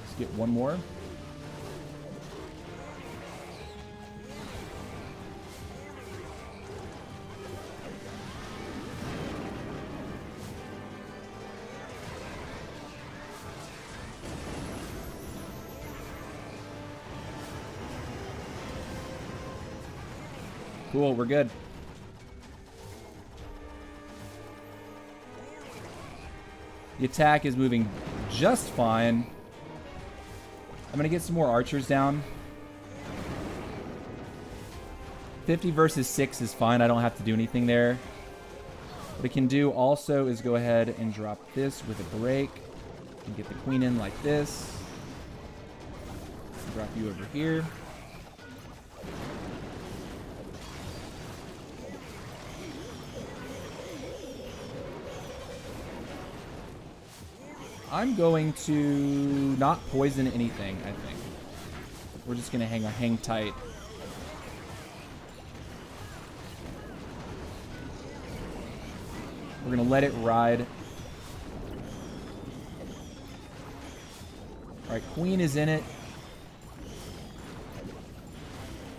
Let's get one more. Cool, we're good. The attack is moving just fine. I'm going to get some more archers down. 50 versus 6 is fine. I don't have to do anything there. What I can do also is go ahead and drop this with a break. And get the queen in like this. Drop you over here. I'm going to not poison anything, I think. We're just going to hang tight. We're going to let it ride. All right, queen is in it.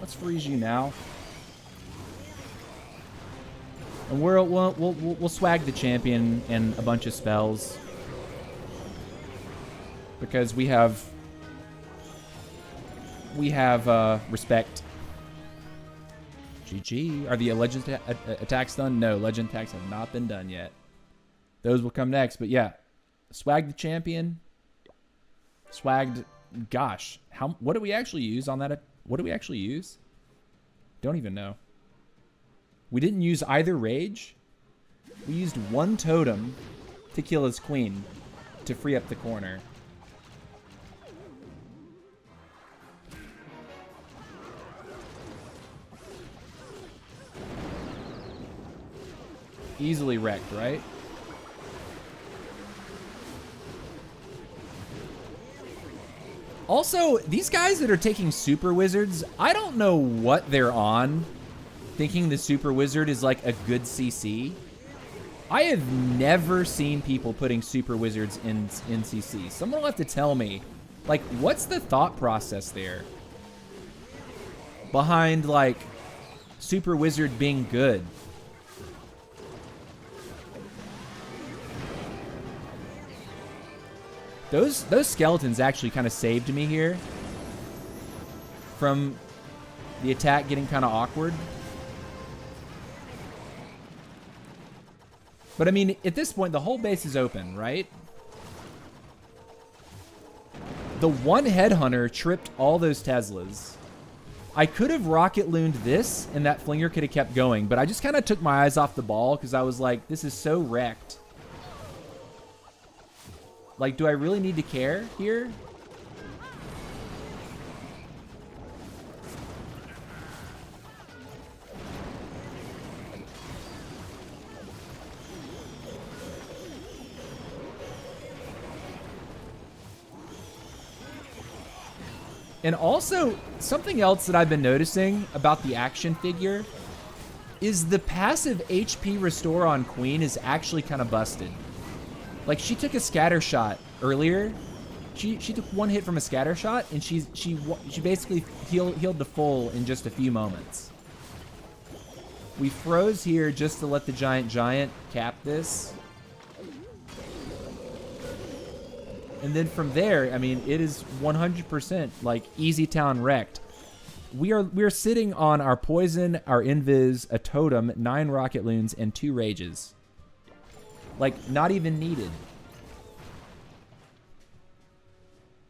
Let's freeze you now. And we'll swag the champion in a bunch of spells. Because we have respect. GG. Are the legend attacks done? No, legend attacks have not been done yet. Those will come next. But yeah, swag the champion. Swagged. Gosh, what do we actually use on that? What do we actually use? Don't even know. We didn't use either rage. We used one totem to kill his queen to free up the corner. Easily wrecked, right? Also, these guys that are taking Super Wizards, I don't know what they're on, thinking the Super Wizard is like a good CC. I have never seen people putting Super Wizards in CC. Someone will have to tell me, like, what's the thought process there behind, like, Super Wizard being good? Those skeletons actually kind of saved me here from the attack getting kind of awkward. But I mean, at this point, the whole base is open, right? The one headhunter tripped all those Teslas. I could have rocket looned this, and that flinger could have kept going, but I just kind of took my eyes off the ball because I was like, this is so wrecked. Like, do I really need to care here? And also, something else that I've been noticing about the action figure is the passive HP restore on Queen is actually kind of busted. Like, she took a scatter shot earlier. She took one hit from a scatter shot, and she basically healed to full in just a few moments. We froze here just to let the giant cap this. And then from there, I mean, it is 100% like easy town wrecked. We are sitting on our poison, our invis, a totem, 9 rocket loons, and 2 rages. Like, not even needed.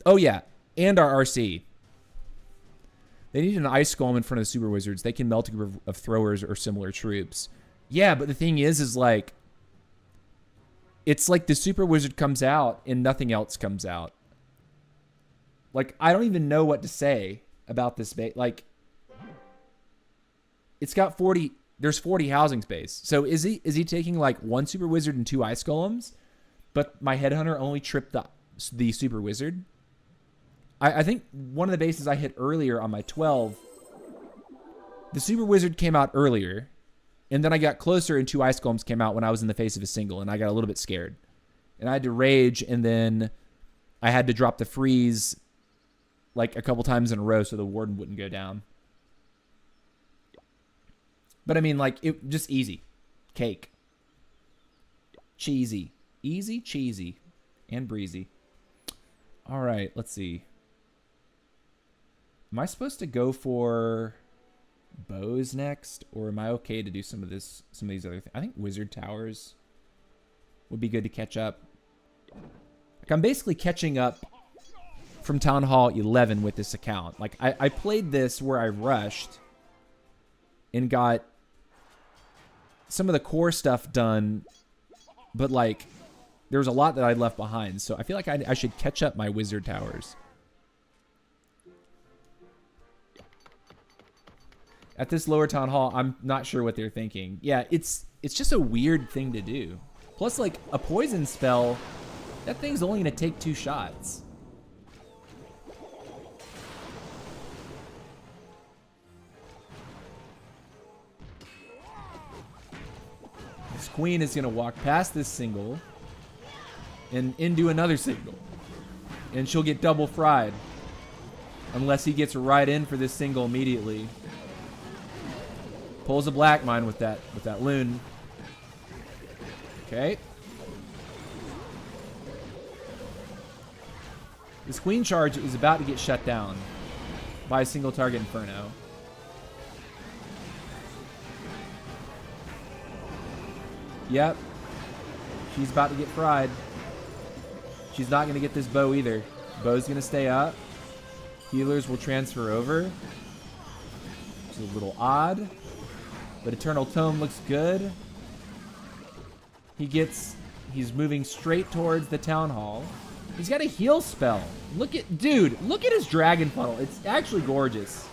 Oh, yeah. And our RC. They need an ice golem in front of the Super Wizards. They can melt a group of throwers or similar troops. Yeah, but the thing is like, it's like the Super Wizard comes out and nothing else comes out. Like, I don't even know what to say about this base. Like, it's got 40... There's 40 housing space. So is he taking like 1 Super Wizard and 2 Ice Golems? But my Headhunter only tripped the Super Wizard? I think one of the bases I hit earlier on my 12, the Super Wizard came out earlier. And then I got closer and 2 Ice Golems came out when I was in the face of a single. And I got a little bit scared. And I had to rage, and then I had to drop the freeze like a couple times in a row so the Warden wouldn't go down. But I mean, like, it just easy. Cake. Cheesy. Easy, cheesy, and breezy. All right, let's see. Am I supposed to go for bows next, or am I okay to do some of these other things? I think wizard towers would be good to catch up. Like, I'm basically catching up from Town Hall 11 with this account. Like, I played this where I rushed and got some of the core stuff done, but like there was a lot that I left behind. So I feel like I should catch up my wizard towers. At this lower Town Hall, I'm not sure what they're thinking. Yeah, it's just a weird thing to do. Plus, like, a poison spell, that thing's only going to take 2 shots. This queen is going to walk past this single and into another single. And she'll get double fried. Unless he gets right in for this single immediately. Pulls a black mine with that loon. Okay. This queen charge is about to get shut down by a single target inferno. Yep. She's about to get fried. She's not going to get this bow either. Bow's going to stay up. Healers will transfer over. Which is a little odd. But Eternal Tome looks good. He's moving straight towards the Town Hall. He's got a heal spell. Look at his dragon funnel. It's actually gorgeous.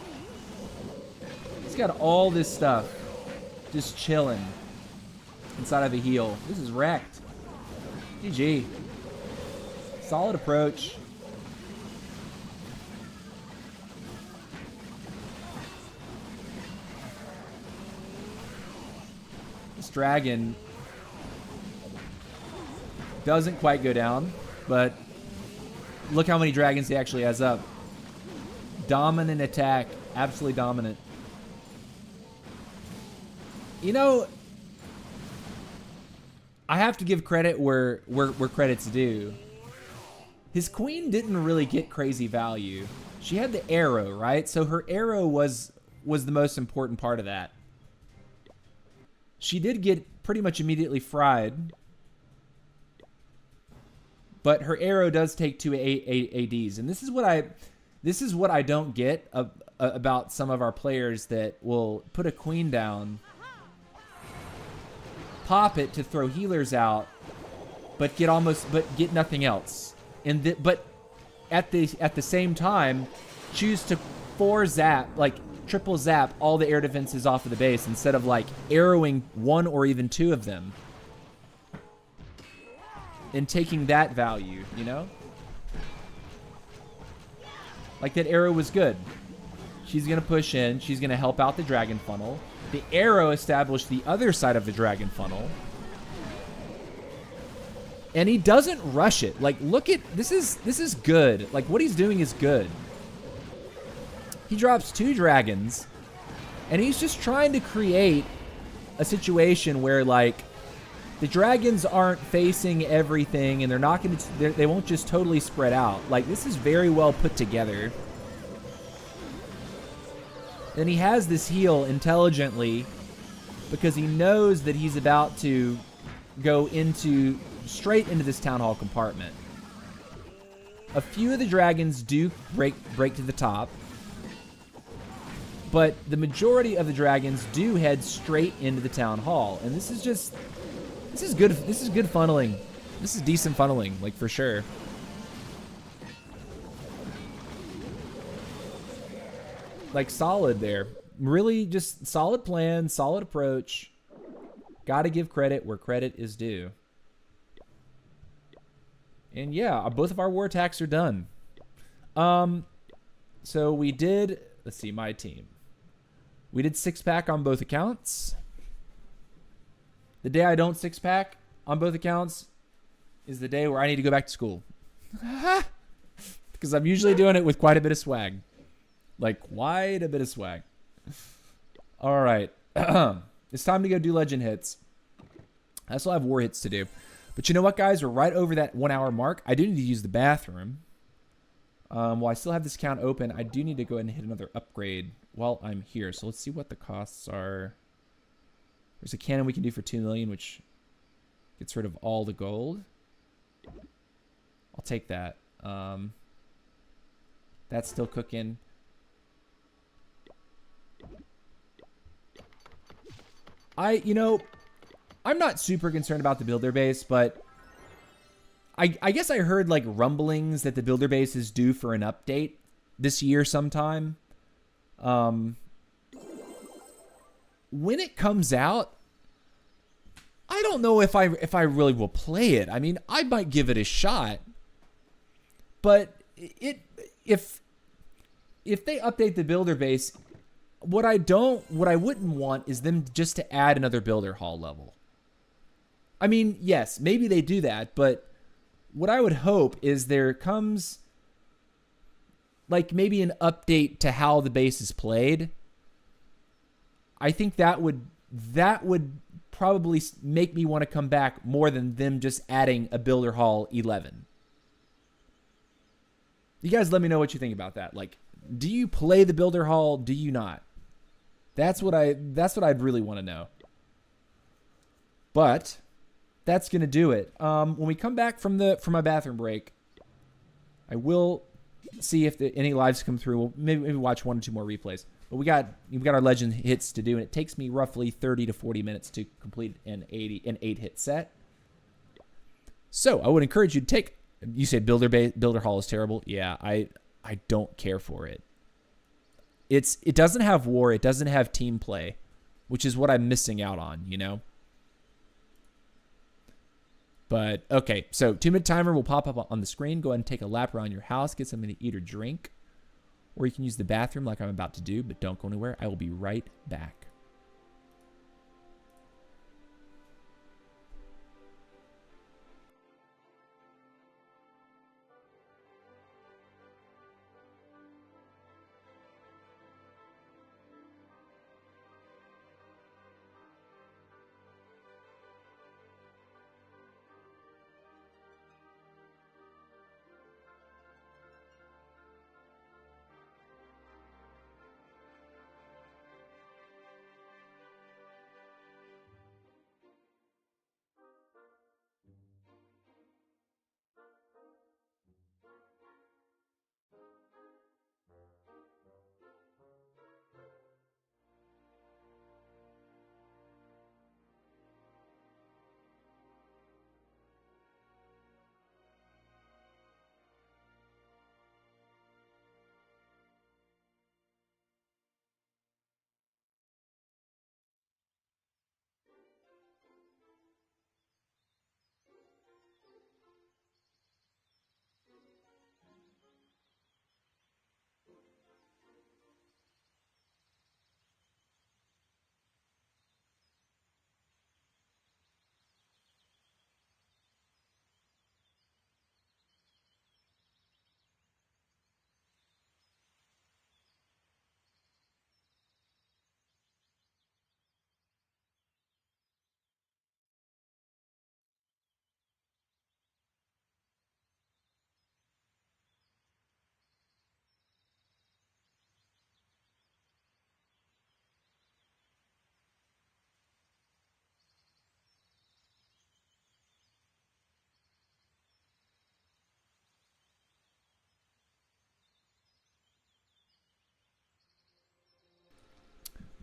He's got all this stuff just chilling inside of a heal. This is wrecked. GG. Solid approach. This dragon doesn't quite go down, but look how many dragons he actually has up. Dominant attack. Absolutely dominant. You know, I have to give credit where credit's due. His queen didn't really get crazy value. She had the arrow, right? So her arrow was the most important part of that. She did get pretty much immediately fried. But her arrow does take 2 ADs. And this is what I don't get about some of our players that will put a queen down, pop it to throw healers out, but get nothing else. But at the same time, choose to triple zap all the air defenses off of the base instead of like arrowing 1 or even 2 of them and taking that value, you know? Like, that arrow was good. She's gonna push in. She's gonna help out the dragon funnel. The arrow established the other side of the dragon funnel. And he doesn't rush it. Like, look at this is good. Like, what he's doing is good. He drops 2 dragons, and he's just trying to create a situation where, like, the dragons aren't facing everything, and they won't just totally spread out. Like, this is very well put together. And he has this heal intelligently because he knows that he's about to go straight into this Town Hall compartment. A few of the dragons do break to the top, but the majority of the dragons do head straight into the Town Hall. And this is good. This is good funneling. This is decent funneling, like, for sure. Like, solid there. Really just solid plan, solid approach. Gotta give credit where credit is due. And yeah, both of our war attacks are done. So we did, let's see, my team. We did 6-pack on both accounts. The day I don't 6-pack on both accounts is the day where I need to go back to school. Because I'm usually doing it with quite a bit of swag. Like, quite a bit of swag. All right. It's time to go do legend hits. I still have war hits to do. But you know what, guys? We're right over that 1 hour mark. I do need to use the bathroom. While I still have this account open, I do need to go ahead and hit another upgrade while I'm here. So let's see what the costs are. There's a cannon we can do for 2 million, which gets rid of all the gold. I'll take that. That's still cooking. I'm not super concerned about the builder base, but I guess I heard like rumblings that the builder base is due for an update this year sometime. When it comes out, I don't know if I really will play it. I mean, I might give it a shot, but if they update the builder base, what I wouldn't want is them just to add another builder hall level. I mean, yes, maybe they do that, but what I would hope is there comes like maybe an update to how the base is played. I think that would probably make me want to come back more than them just adding a builder hall 11. You guys let me know what you think about that. Like, do you play the builder hall? Do you not? That's what I'd really want to know. But that's going to do it. When we come back from my bathroom break, I will see if any lives come through. We'll maybe watch 1 or 2 more replays. But we've got our legend hits to do, and it takes me roughly 30 to 40 minutes to complete an 8-hit set. So I would encourage you to take. You say builder hall is terrible. Yeah, I don't care for it. It doesn't have war. It doesn't have team play, which is what I'm missing out on, you know? But, okay, so 2-minute timer will pop up on the screen. Go ahead and take a lap around your house, get something to eat or drink. Or you can use the bathroom like I'm about to do, but don't go anywhere. I will be right back.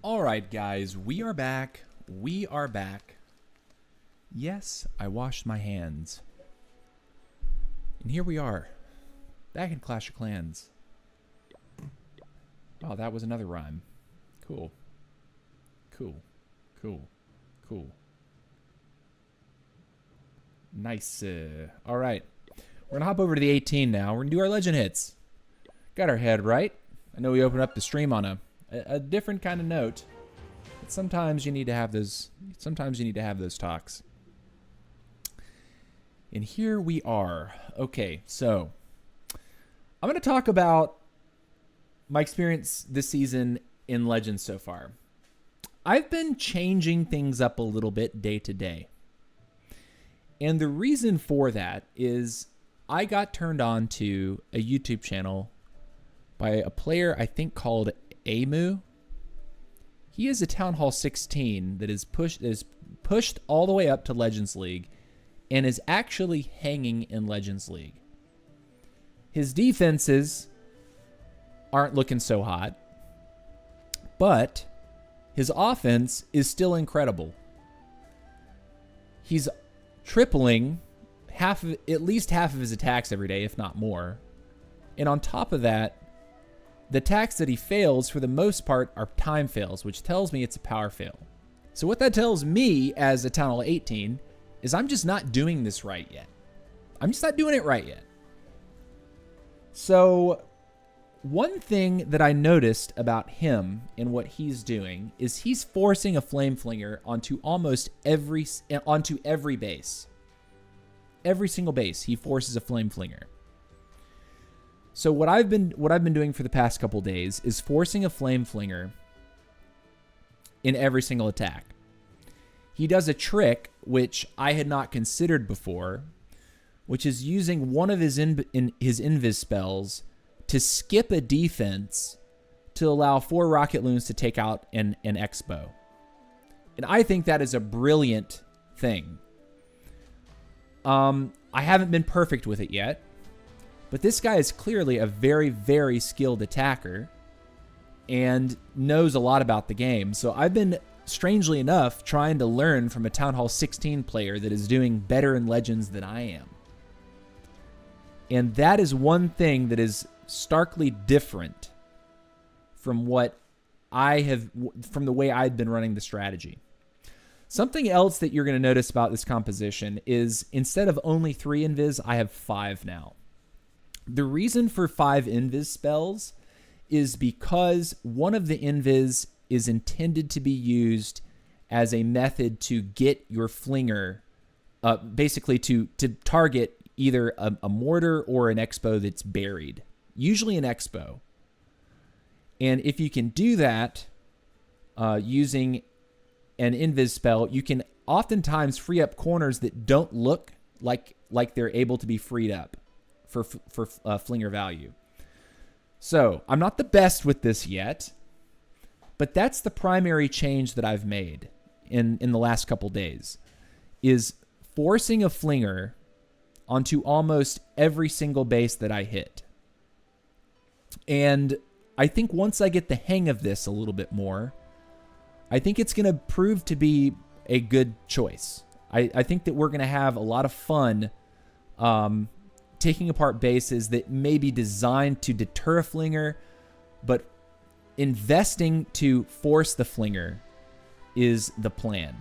All right, guys, we are back. We are back. Yes, I washed my hands. And here we are, back in Clash of Clans. Oh, that was another rhyme. Cool. Cool. Cool. Cool. Nice. All right. We're going to hop over to the 18 now. We're going to do our legend hits. Got our head right. I know we opened up the stream on a different kind of note. But sometimes you need to have those. Sometimes you need to have those talks. And here we are. Okay, so I'm going to talk about my experience this season in Legends so far. I've been changing things up a little bit day to day. And the reason for that is I got turned on to a YouTube channel by a player I think called Amu. He is a Town Hall 16 that is pushed all the way up to Legends League and is actually hanging in Legends League. His defenses aren't looking so hot, but his offense is still incredible. He's tripling at least half of his attacks every day, if not more. And on top of that, the attacks that he fails, for the most part, are time fails, which tells me it's a power fail. So what that tells me as a Town Hall 18 is I'm just not doing this right yet. I'm just not doing it right yet. So one thing that I noticed about him and what he's doing is he's forcing a Flame Flinger onto every base. Every single base, he forces a Flame Flinger. So what I've been doing for the past couple days is forcing a Flame Flinger in every single attack. He does a trick which I had not considered before, which is using one of his invis spells to skip a defense to allow 4 Rocket Loons to take out an Expo. And I think that is a brilliant thing. I haven't been perfect with it yet, but this guy is clearly a very, very skilled attacker and knows a lot about the game. So I've been, strangely enough, trying to learn from a Town Hall 16 player that is doing better in Legends than I am. And that is one thing that is starkly different from from the way I've been running the strategy. Something else that you're going to notice about this composition is instead of only 3 invis, I have 5 now. The reason for 5 invis spells is because one of the invis is intended to be used as a method to get your flinger, basically to target either a mortar or an Expo that's buried, usually an Expo. And if you can do that using an invis spell, you can oftentimes free up corners that don't look like they're able to be freed up for flinger value. So I'm not the best with this yet, but that's the primary change that I've made in the last couple days, is forcing a flinger onto almost every single base that I hit. And I think once I get the hang of this a little bit more, I think it's going to prove to be a good choice. I think that we're going to have a lot of fun taking apart bases that may be designed to deter a flinger, but investing to force the flinger is the plan.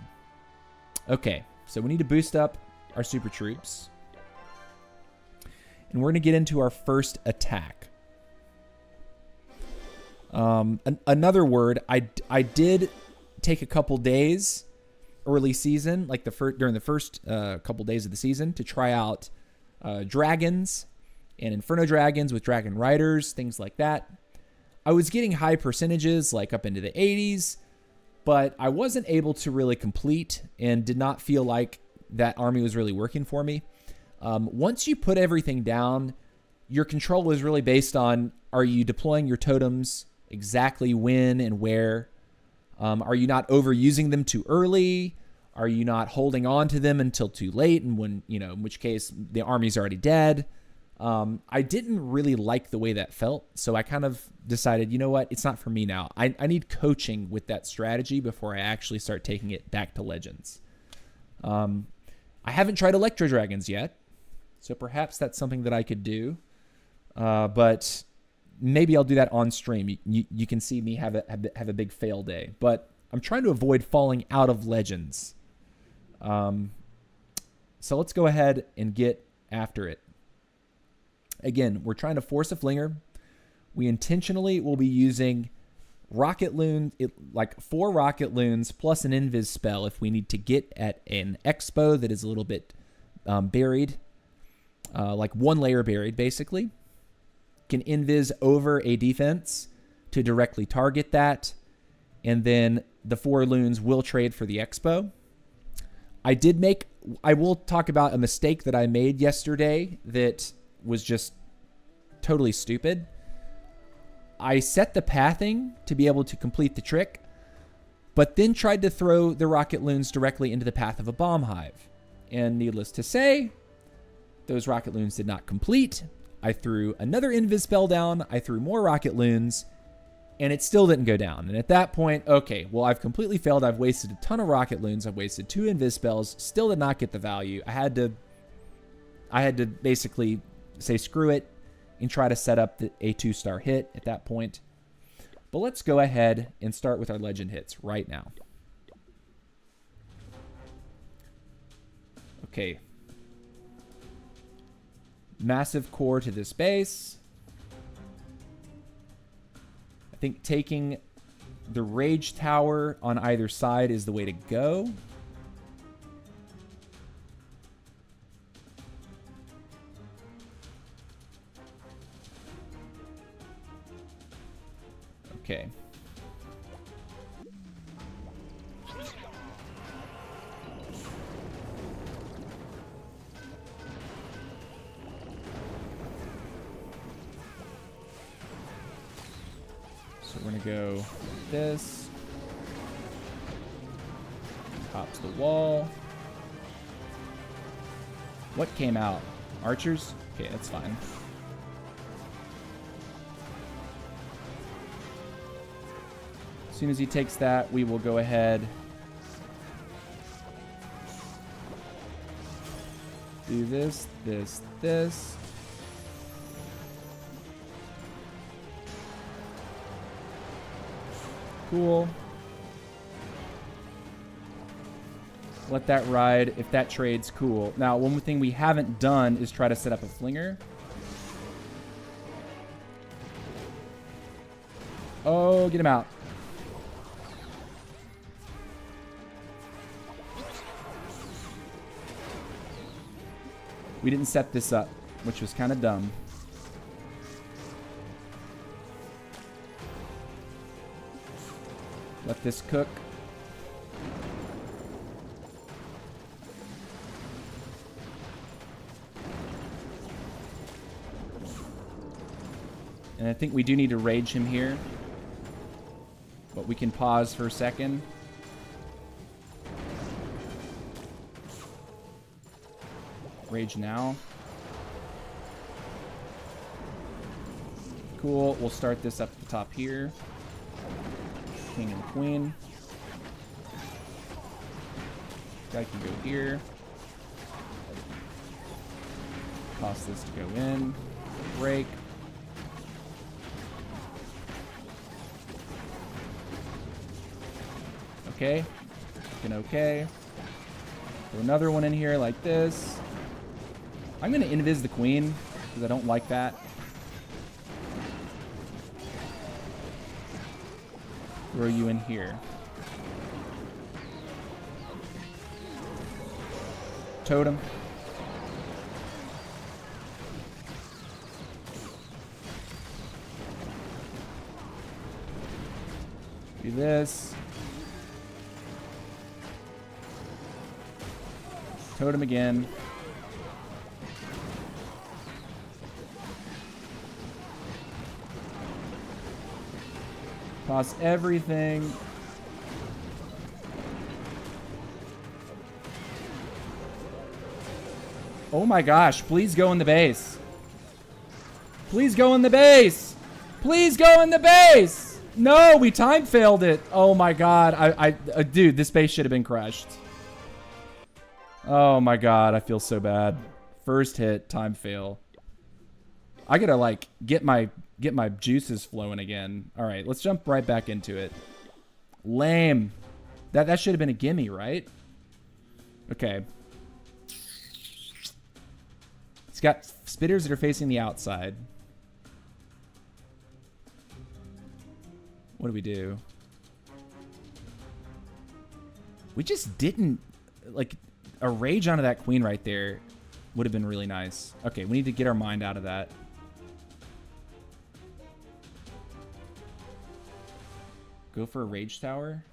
Okay, so we need to boost up our super troops. And we're going to get into our first attack. Another word, I did take a couple days early season, like during the first couple days of the season, to try out dragons and Inferno dragons with dragon riders, things like that. I was getting high percentages, like up into the 80s, but I wasn't able to really complete and did not feel like that army was really working for me. Once you put everything down, your control is really based on, are you deploying your totems exactly when and where? Are you not overusing them too early? Are you not holding on to them until too late? And when, in which case the army's already dead. I didn't really like the way that felt. So I kind of decided, you know what? It's not for me now. I need coaching with that strategy before I actually start taking it back to Legends. I haven't tried Electro Dragons yet, so perhaps that's something that I could do. But maybe I'll do that on stream. You can see me have a big fail day. But I'm trying to avoid falling out of Legends. So let's go ahead and get after it. Again, we're trying to force a flinger. We intentionally will be using rocket loons, like 4 rocket loons plus an invis spell if we need to get at an Expo that is a little bit buried, like 1 layer buried, basically. Can invis over a defense to directly target that, and then the 4 loons will trade for the Expo. I will talk about a mistake that I made yesterday that was just totally stupid. I set the pathing to be able to complete the trick, but then tried to throw the rocket loons directly into the path of a bomb hive. And needless to say, those rocket loons did not complete. I threw another invis spell down. I threw more rocket loons, and it still didn't go down. And at that point, okay, well, I've completely failed. I've wasted a ton of rocket loons. I've wasted 2 invis spells. Still did not get the value. I had to basically say screw it and try to set up a 2-star hit at that point. But let's go ahead and start with our legend hits right now. Okay. Massive core to this base. I think taking the Rage Tower on either side is the way to go. Okay. So we're going to go this. Pops the wall. What came out? Archers? Okay, that's fine. As soon as he takes that, we will go ahead. Do this, this, this. Cool. Let that ride. If that trades, cool. Now, one more thing we haven't done is try to set up a flinger. Oh, get him out. We didn't set this up, which was kind of dumb. Let this cook. And I think we do need to rage him here. But we can pause for a second. Rage now. Cool. We'll start this up at the top here. King and queen. Guy can go here. Toss this to go in. Break. Okay. Okay. Throw another one in here like this. I'm going to invis the queen because I don't like that. Throw you in here. Totem. Do this. Totem again. Toss everything. Oh my gosh, please go in the base. Please go in the base. Please go in the base. No, we time failed it. Oh my god. Dude, this base should have been crushed. Oh my god, I feel so bad. First hit, time fail. I gotta like get my juices flowing again. All right, let's jump right back into it. Lame. That should have been a gimme, right? Okay. It's got spitters that are facing the outside. What do we do? We just didn't, like, a rage onto that queen right there would have been really nice. Okay, we need to get our mind out of that. Go for a rage tower.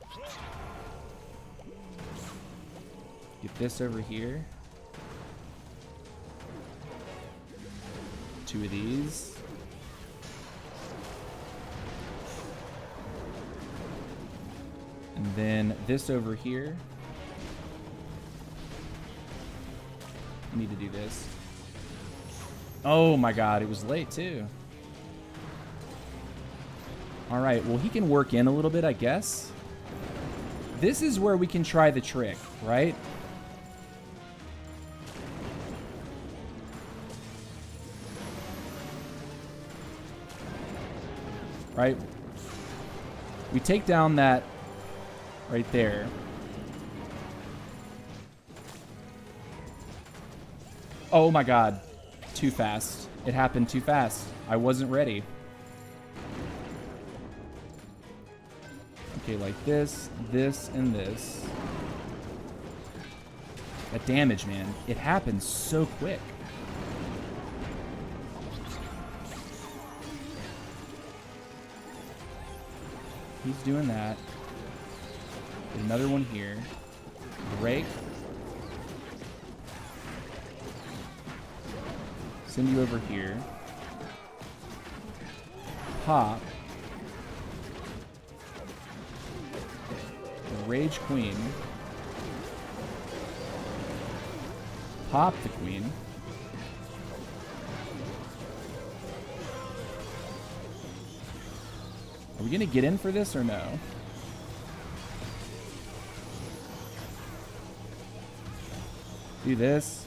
Get this over here. 2 of these. And then this over here. I need to do this. Oh my god, it was late too. Alright, well he can work in a little bit, I guess. This is where we can try the trick, right? Right? We take down that right there. Oh my god. Too fast. It happened too fast. I wasn't ready. Okay, like this, this, and this. That damage, man. It happens so quick. He's doing that. Get another one here. Break. Send you over here. Pop. Rage Queen. Pop the Queen. Are we gonna get in for this or no? Do this.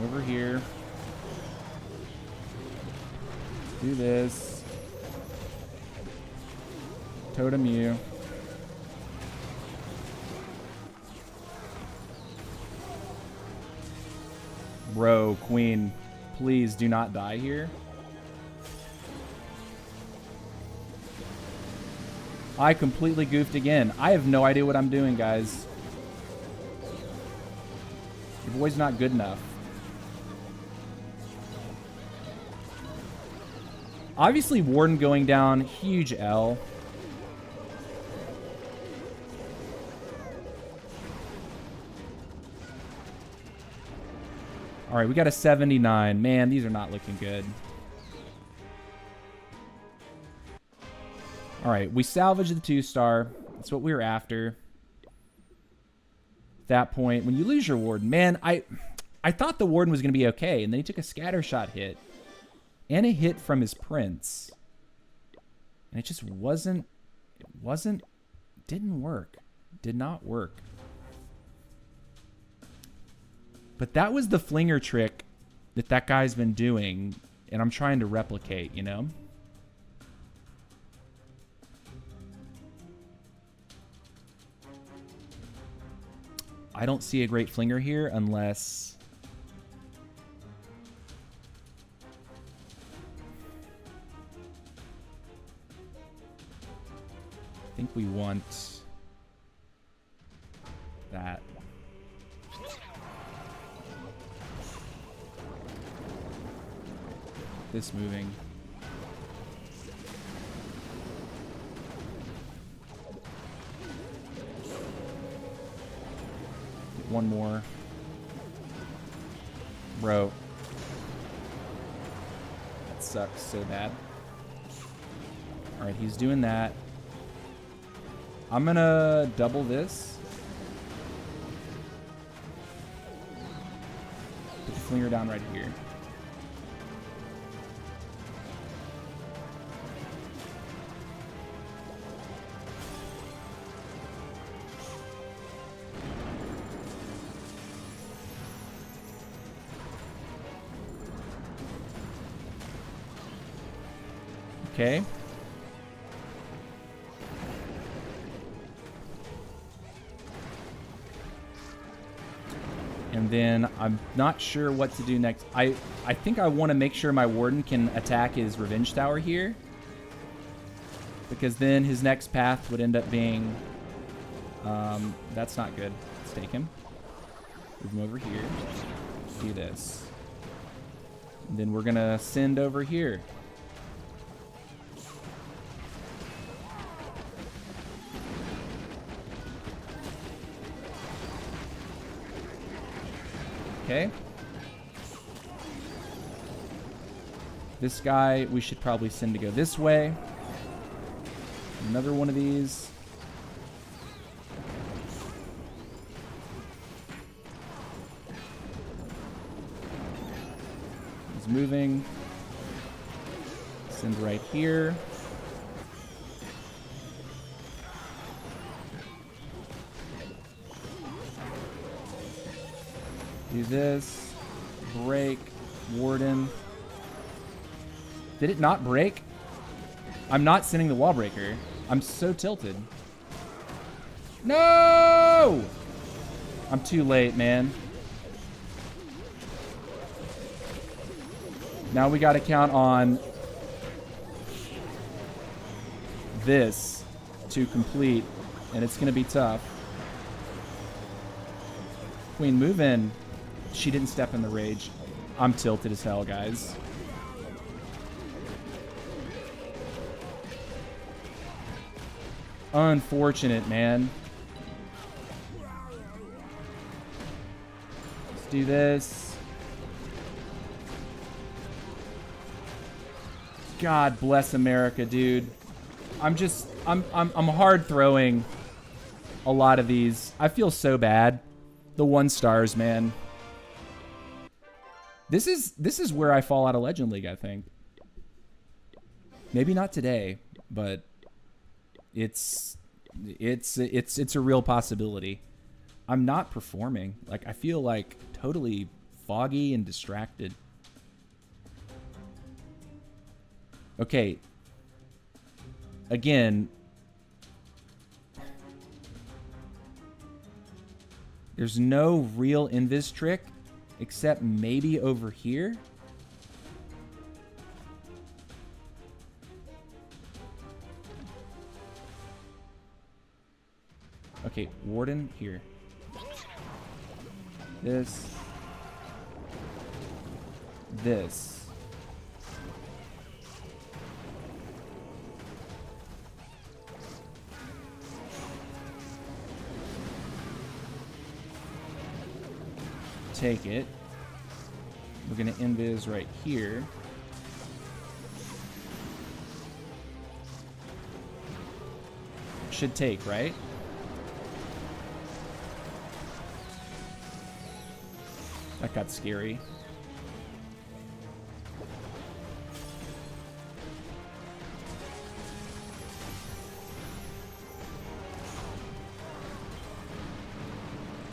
Over here. Do this. Totem you. Bro, Queen, please do not die here. I completely goofed again. I have no idea what I'm doing, guys. Your boy's not good enough. Obviously, Warden going down, huge L. All right, we got a 79. Man, these are not looking good. All right, we salvaged the 2-star. That's what we were after. At that point, when you lose your Warden, man, I thought the Warden was going to be okay, and then he took a scatter shot hit and a hit from his Prince. And it just didn't work. Did not work. But that was the flinger trick that guy's been doing, and I'm trying to replicate, you know? I don't see a great flinger here unless... I think we want that. This moving. One more. Bro. That sucks so bad. Alright, he's doing that. I'm gonna double this. Put the flinger down right here. Okay. And then I'm not sure what to do next. I think I want to make sure my Warden can attack his Revenge Tower here. Because then his next path would end up being... that's not good. Let's take him. Move him over here. Do this. And then we're going to send over here. Okay. This guy, we should probably send to go this way. Another one of these. He's moving. Send right here. Do this. Break. Warden. Did it not break? I'm not sending the wall breaker. I'm so tilted. No! I'm too late, man. Now we got to count on this to complete, and it's going to be tough. Queen, move in. She didn't step in the rage. I'm tilted as hell, guys. Unfortunate, man. Let's do this. God bless America, dude. I'm hard throwing a lot of these. I feel so bad. The 1 stars, man. This is where I fall out of Legend League, I think. Maybe not today, but it's a real possibility. I'm not performing. Like, I feel like totally foggy and distracted. Okay. Again, there's no real invis trick except maybe over here. Okay, Warden here. This. Take it. We're gonna invis right here. Should take, right? That got scary.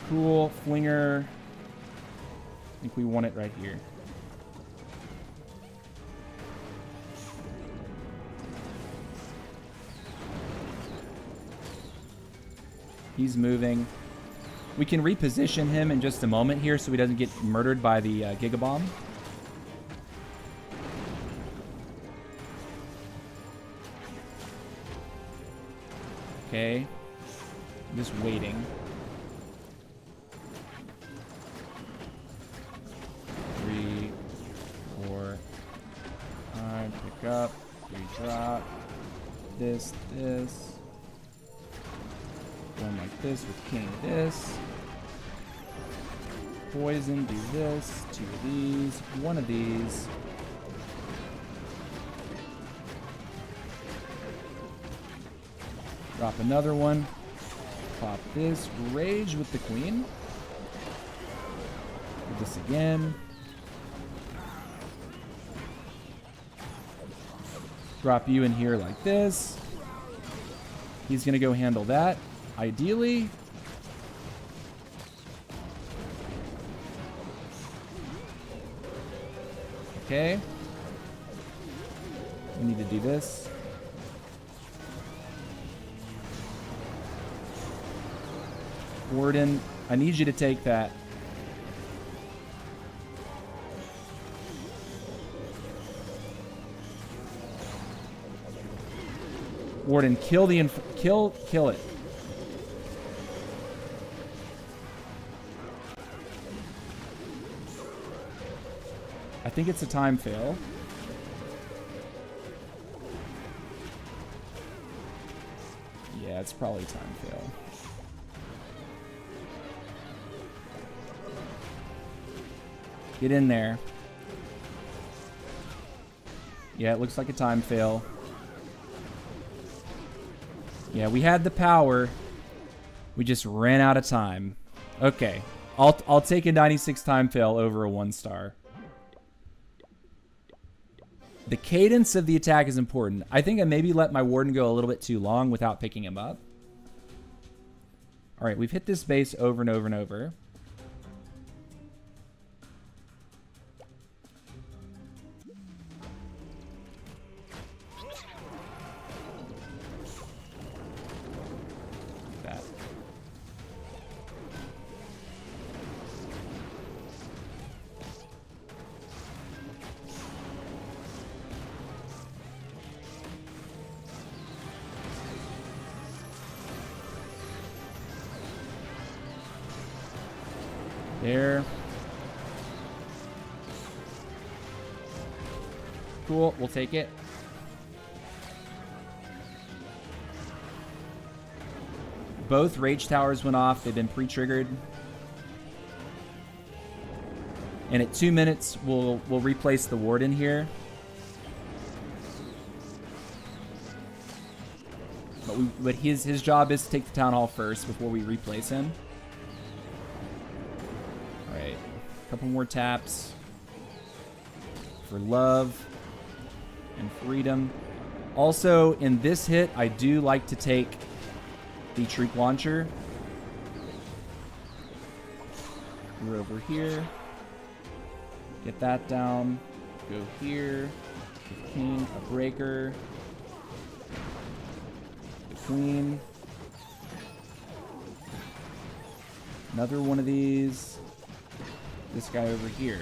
Cool. Flinger. I think we want it right here. He's moving. We can reposition him in just a moment here so he doesn't get murdered by the Gigabomb. Okay. I'm just waiting. 3, 4, 5. Pick up. 3 drop. This. One like this with king this. Poison, do this. 2 of these. 1 of these. Drop another one. Pop this. Rage with the queen. Do this again. Drop you in here like this. He's going to go handle that. Ideally. Okay. We need to do this. Warden, I need you to take that. Warden, kill the kill it. I think it's a time fail. Yeah, it's probably a time fail. Get in there. Yeah, it looks like a time fail. Yeah, we had the power. We just ran out of time. Okay. I'll take a 96 time fail over a 1-star. The cadence of the attack is important. I think I maybe let my Warden go a little bit too long without picking him up. All right, we've hit this base over and over and over. That. There. Cool, we'll take it. Both rage towers went off. They've been pre-triggered. And at 2 minutes, we'll replace the Warden here. But his job is to take the Town Hall first before we replace him. Alright. A couple more taps. For love and freedom. Also, in this hit, I do like to take the troop launcher. We're over here. Get that down. Go here. The king, a breaker. The queen. Another one of these. This guy over here.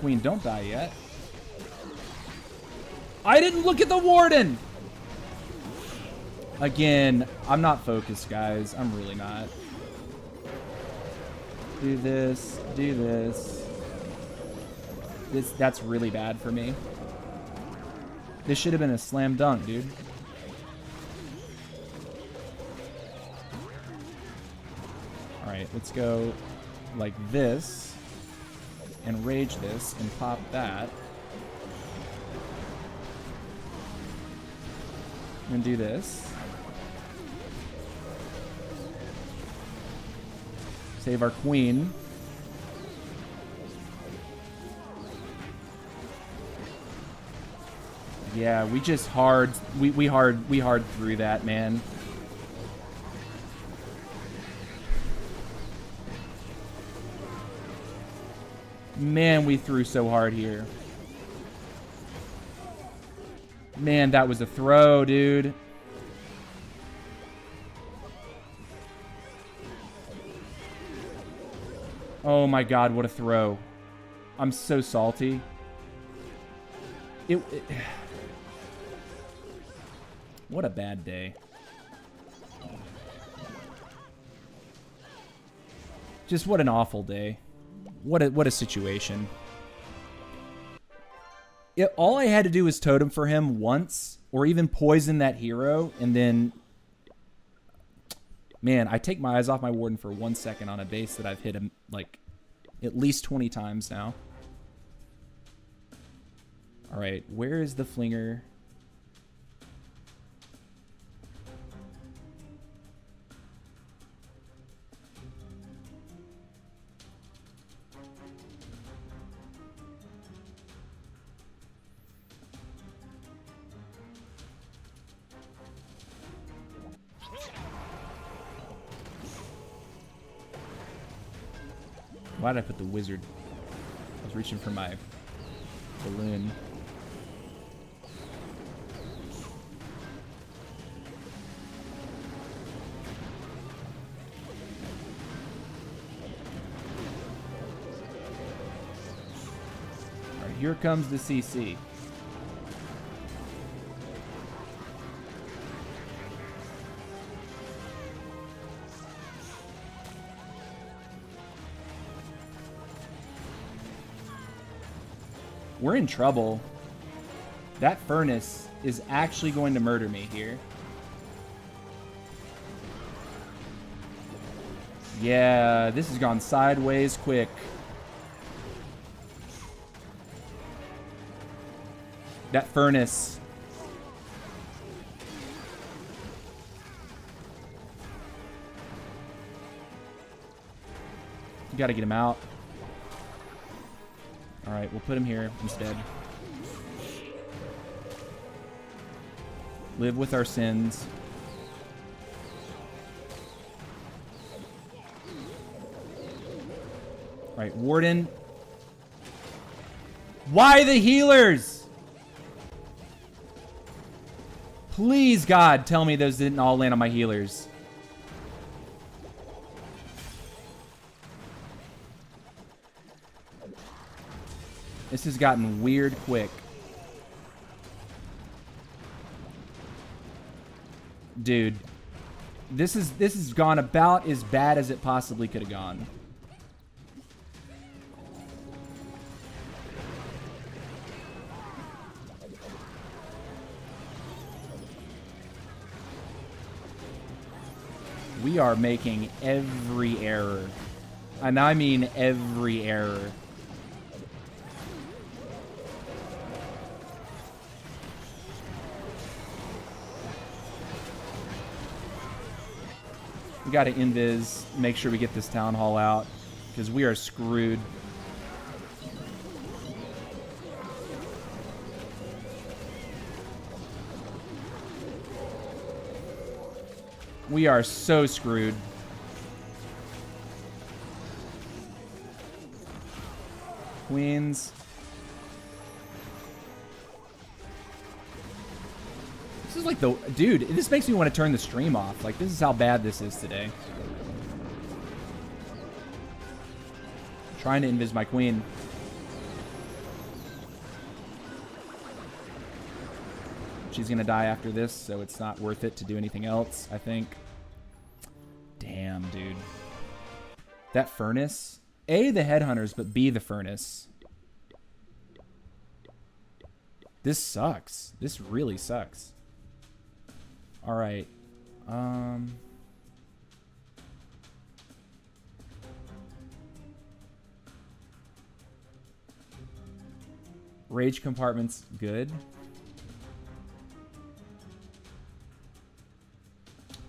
Queen, don't die yet. I didn't look at the Warden! Again, I'm not focused, guys. I'm really not. Do this. Do this. That's really bad for me. This should have been a slam dunk, dude. Alright, let's go like this. And rage this and pop that. And do this. Save our queen. Yeah, we just we hard through that, man. Man, we threw so hard here. Man, that was a throw, dude. Oh my god, what a throw. I'm so salty. What a bad day. Just what an awful day. What a situation. All I had to do was totem for him once, or even poison that hero, and then... Man, I take my eyes off my Warden for 1 second on a base that I've hit him, like, at least 20 times now. Alright, where is the Flinger? Why did I put the wizard? I was reaching for my balloon. Alright, here comes the CC. We're in trouble. That furnace is actually going to murder me here. Yeah, this has gone sideways quick. That furnace. You gotta get him out. Alright, we'll put him here instead. Live with our sins. Alright, Warden. Why the healers? Please, God, tell me those didn't all land on my healers. This has gotten weird quick. Dude, this has gone about as bad as it possibly could have gone. We are making every error. And I mean every error. We got to invis, make sure we get this town hall out, because we are screwed. We are so screwed. Queens. This is like the... Dude, this makes me want to turn the stream off. Like, this is how bad this is today. Trying to invis my queen. She's going to die after this, so it's not worth it to do anything else, I think. Damn, dude. That furnace. A, the headhunters, but B, the furnace. This sucks. This really sucks. All right. Rage compartment's good.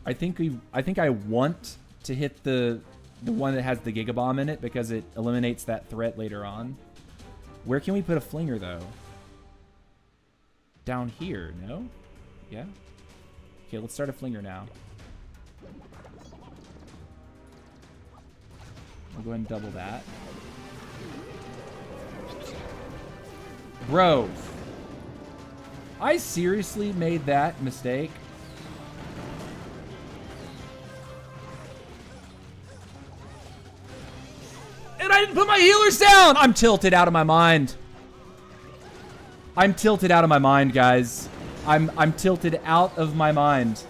I think I want to hit the one that has the Gigabomb in it because it eliminates that threat later on. Where can we put a flinger though? Down here, no? Yeah? Okay, let's start a flinger now. We'll go ahead and double that. Bro, I seriously made that mistake. And I didn't put my healers down! I'm tilted out of my mind. I'm tilted out of my mind, guys. I'm tilted out of my mind.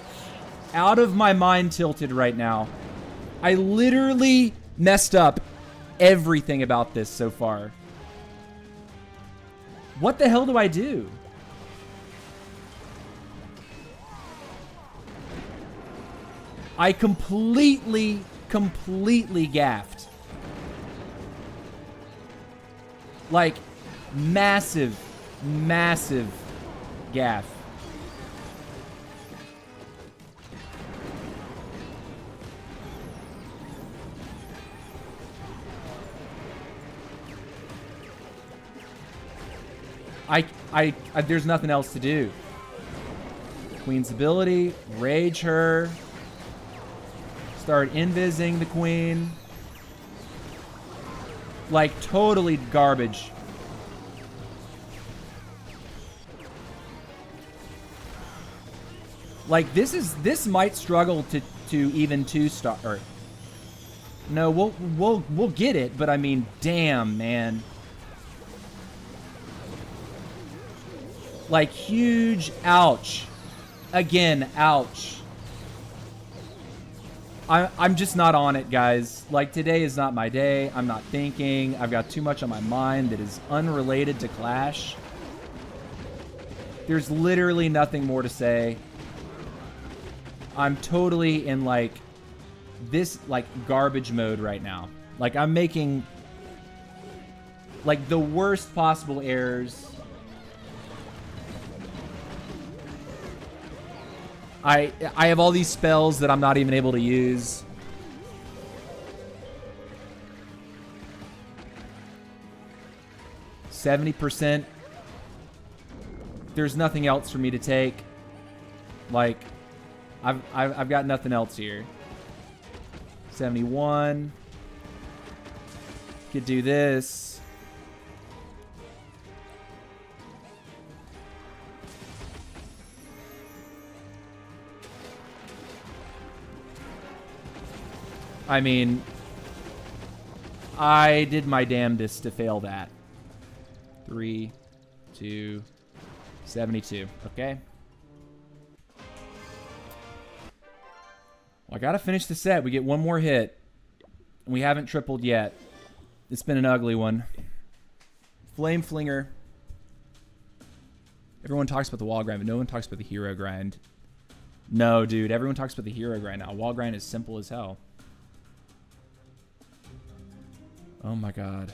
Out of my mind tilted right now. I literally messed up everything about this so far. What the hell do I do? I completely gaffed. Like, massive gaff. There's nothing else to do. Queen's ability, rage her. Start invising the queen. Like, totally garbage. Like, this might struggle to even 2-star. Or, no, we'll get it, but I mean, damn, man. Like, huge ouch. Again, ouch. I'm just not on it, guys. Like, today is not my day. I'm not thinking. I've got too much on my mind that is unrelated to Clash. There's literally nothing more to say. I'm totally in, like, this, like, garbage mode right now. Like, I'm making, like, the worst possible errors. I have all these spells that I'm not even able to use. %. There's nothing else for me to take. Like, I've got nothing else here. 71. Could do this. I mean, I did my damnedest to fail that. 3, 2, 72. Okay. Well, I gotta finish the set. We get one more hit. We haven't tripled yet. It's been an ugly one. Flame Flinger. Everyone talks about the wall grind, but no one talks about the hero grind. No, dude. Everyone talks about the hero grind now. Wall grind is simple as hell. Oh my god.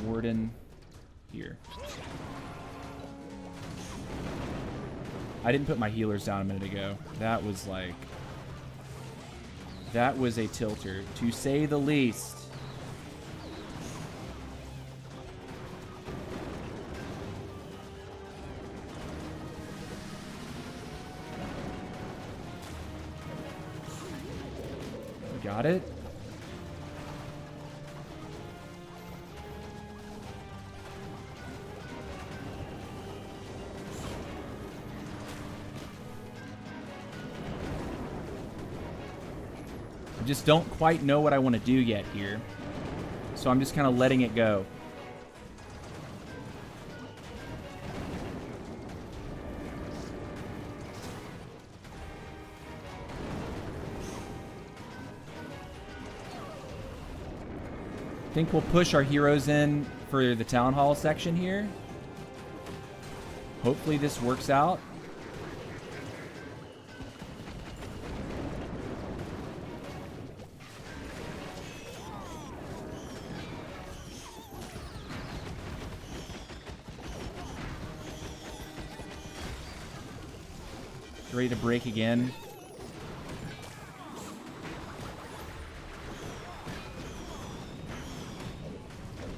Warden here. I didn't put my healers down a minute ago. That was like... That was a tilter, to say the least. Got it? I just don't quite know what I want to do yet here. So I'm just kind of letting it go. I think we'll push our heroes in for the town hall section here. Hopefully this works out. Ready to break again.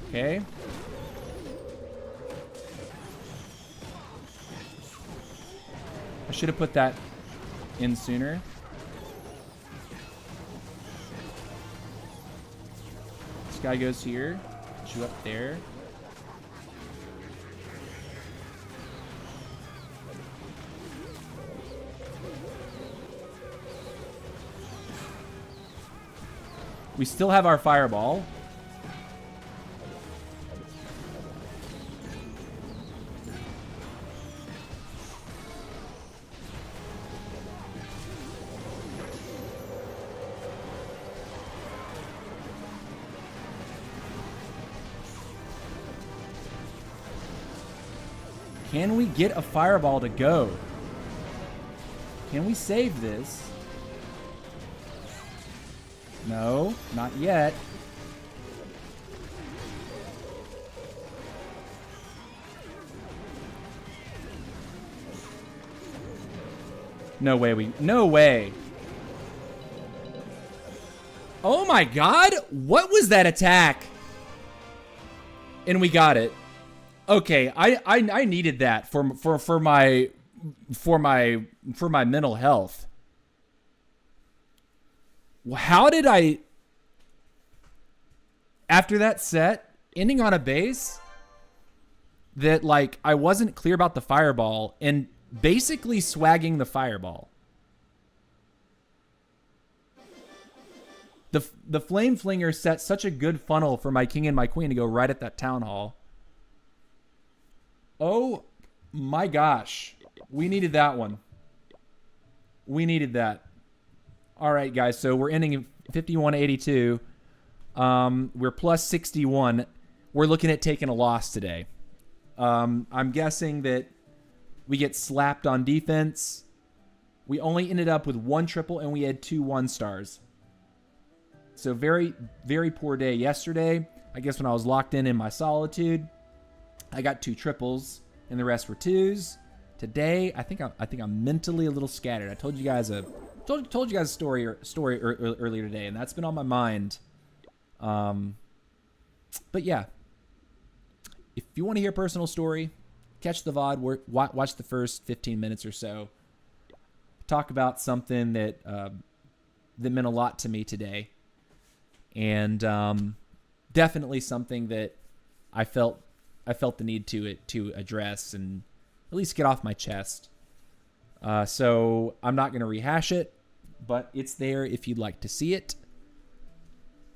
Okay. I should have put that in sooner. This guy goes here. Put you up there. We still have our fireball. Can we get a fireball to go? Can we save this? No, not yet. No way no way. Oh my god, what was that attack? And we got it. Okay, I needed that for my mental health. How did I, after that set, ending on a base that, like, I wasn't clear about the fireball and basically swagging the fireball. The Flame Flinger set such a good funnel for my king and my queen to go right at that town hall. Oh my gosh. We needed that one. We needed that. All right, guys. So we're ending in 51-82. We're plus 61. We're looking at taking a loss today. I'm guessing that we get slapped on defense. We only ended up with 1 triple and we had 2 1-stars. So very, very poor day yesterday. I guess when I was locked in my solitude, I got 2 triples and the rest were 2s. Today, I think I'm mentally a little scattered. I told you guys a story earlier today, and that's been on my mind. But yeah, if you want to hear a personal story, catch the VOD, watch the first 15 minutes or so. Talk about something that that meant a lot to me today, and definitely something that I felt the need to address and at least get off my chest. So I'm not going to rehash it, but it's there if you'd like to see it.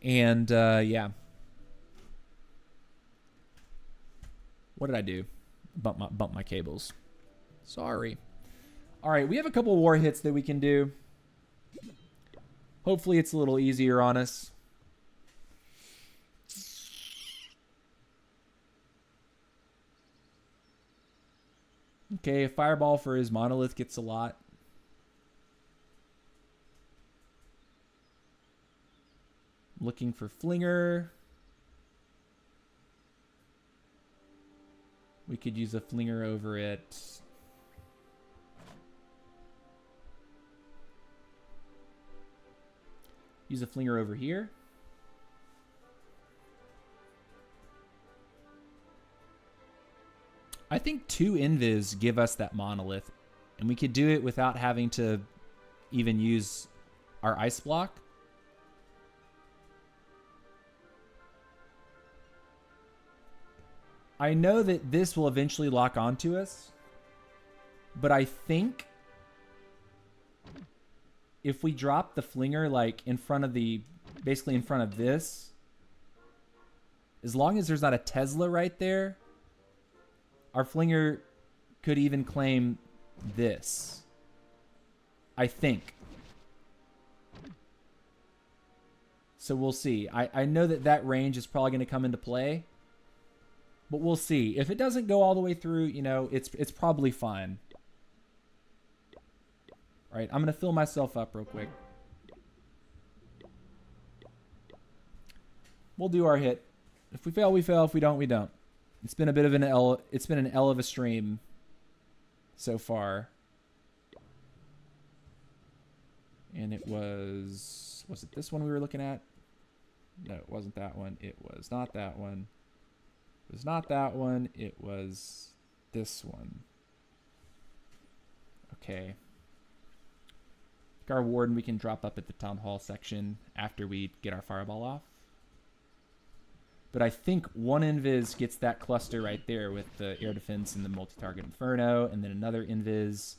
And yeah. What did I do? Bump my cables. Sorry. All right, we have a couple war hits that we can do. Hopefully it's a little easier on us. Okay, a fireball for his monolith gets a lot. Looking for flinger. We could use a flinger over it. Use a flinger over here. I think 2 invis give us that monolith, and we could do it without having to even use our ice block. I know that this will eventually lock onto us, but I think if we drop the flinger like in front of basically in front of this, as long as there's not a Tesla right there, our flinger could even claim this. I think. So we'll see. I know that range is probably going to come into play, but we'll see. If it doesn't go all the way through, you know, it's probably fine. All right, I'm going to fill myself up real quick. We'll do our hit. If we fail, we fail. If we don't, we don't. It's been a bit of an L. It's been an L of a stream so far. And it was it this one we were looking at? No, it wasn't that one. It was not that one. It was not that one. It was this one. Okay. Our warden we can drop up at the town hall section after we get our fireball off. But I think 1 invis gets that cluster right there with the air defense and the multi-target inferno, and then another invis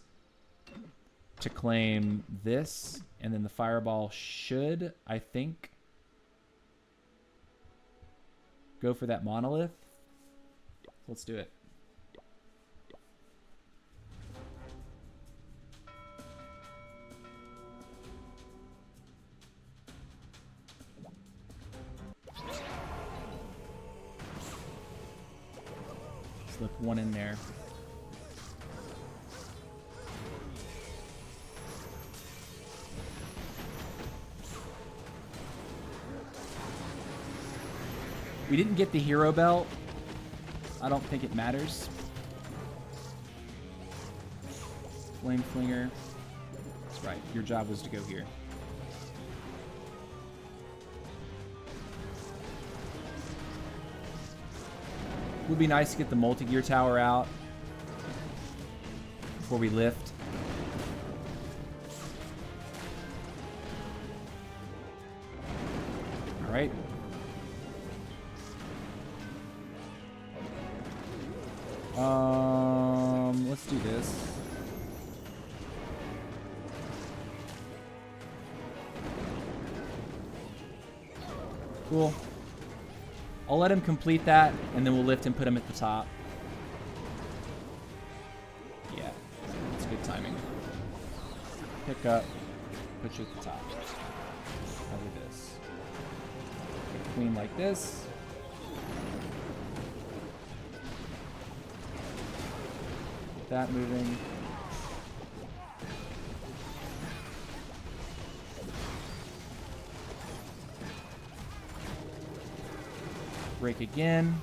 to claim this, and then the fireball should, I think, go for that monolith. Let's do it. Slip 1 in there. We didn't get the hero belt. I don't think it matters. Flame Flinger. That's right. Your job was to go here. It would be nice to get the multi-gear tower out before we lift. All right. Let's do this. Cool. I'll let him complete that, and then we'll lift and put him at the top. Yeah, that's good timing. Pick up. put you at the top. How do this? Get a queen like this. Get that moving. Break again.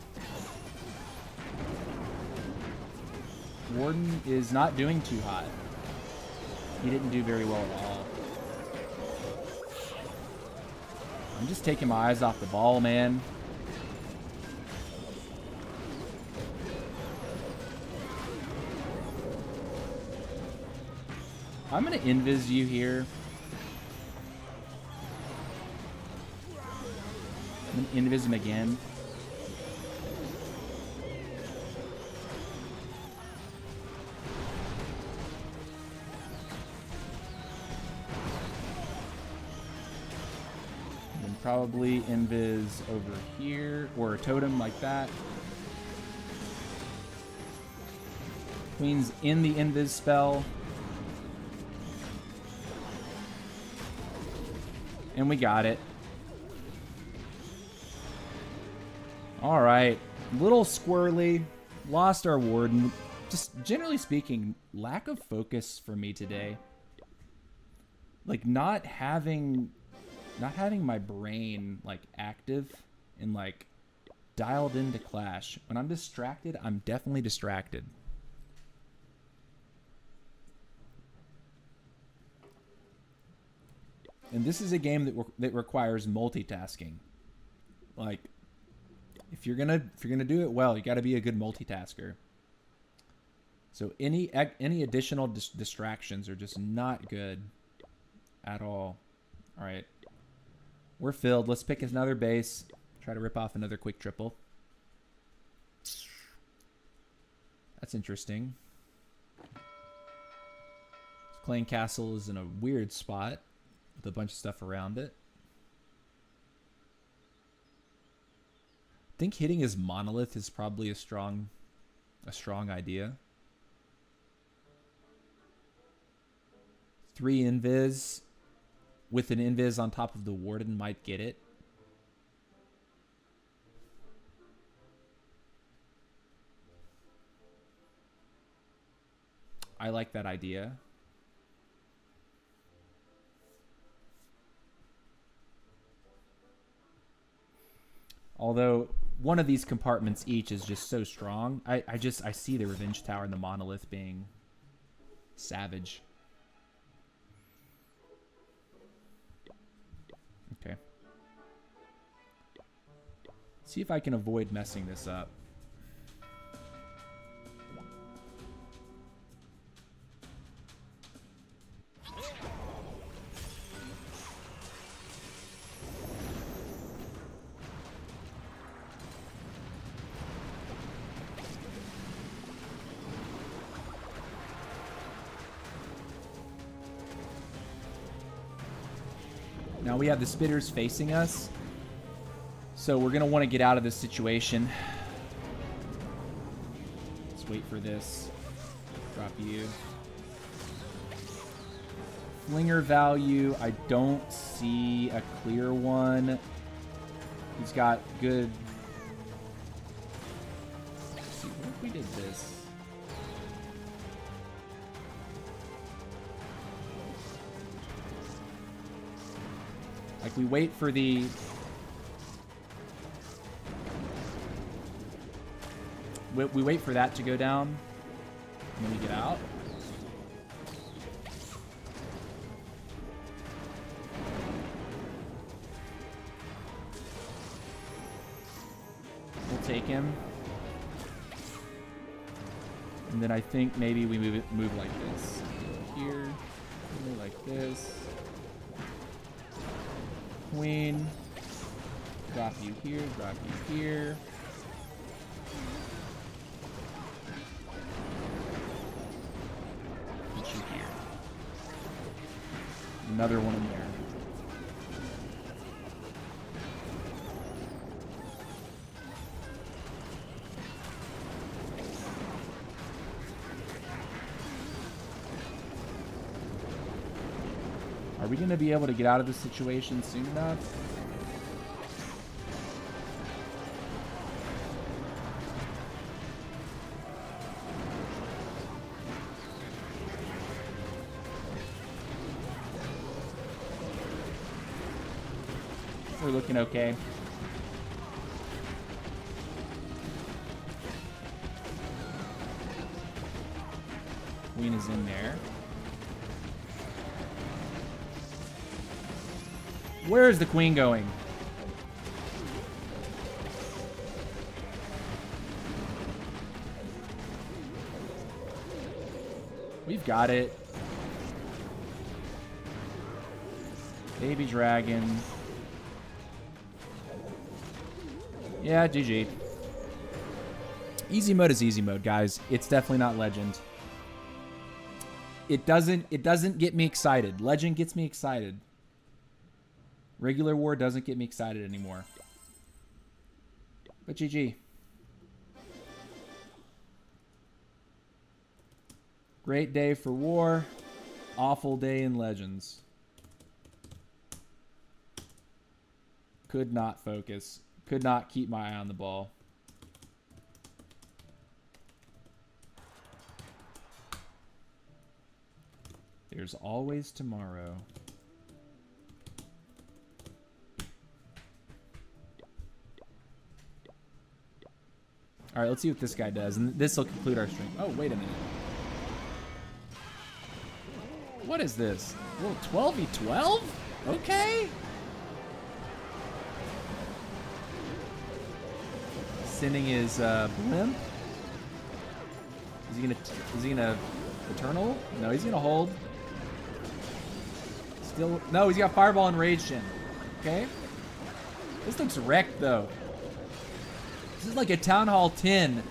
Warden is not doing too hot. He didn't do very well at all. I'm just taking my eyes off the ball, man. I'm gonna invis you here. I'm gonna invis him again. Probably invis over here, or a totem like that. Queen's in the invis spell. And we got it. Alright. Little squirrely. Lost our warden. Just generally speaking, lack of focus for me today. Like not having my brain like active and like dialed into Clash. When I'm distracted, I'm definitely distracted. And this is a game that requires multitasking. Like if you're gonna do it well, you got to be a good multitasker. So any additional distractions are just not good at all. All right. We're filled. Let's pick another base. Try to rip off another quick triple. That's interesting. Clan Castle is in a weird spot with a bunch of stuff around it. I think hitting his monolith is probably a strong idea. 3 invis. With an invis on top of the warden might get it. I like that idea. Although one of these compartments each is just so strong. I see the Revenge Tower and the monolith being savage. Okay. See if I can avoid messing this up. Now we have the spitters facing us, so we're going to want to get out of this situation. Let's wait for this. Drop you. Flinger value, I don't see a clear one. He's got good... Let's see, what if we did this? Like, we wait for the... We wait for that to go down, and then we get out. We'll take him. And then I think maybe we move like this. Here, move like this. Queen. Drop you here, drop you here. Put you here. Another one in there. Are we going to be able to get out of this situation soon enough? We're looking okay. Queen is in there. Where is the queen going? We've got it. Baby dragon. Yeah, GG. Easy mode is easy mode, guys. It's definitely not legend. It doesn't get me excited. Legend gets me excited. Regular war doesn't get me excited anymore. But GG. Great day for war. Awful day in legends. Could not focus. Could not keep my eye on the ball. There's always tomorrow. All right, let's see what this guy does, and this will conclude our stream. Oh, wait a minute. What is this? A little 12v12? Okay. Sending his blimp. Is he gonna eternal? No, he's gonna hold. Still, no, he's got fireball and rage shin. Okay. This looks wrecked though. This is like a Town Hall 10.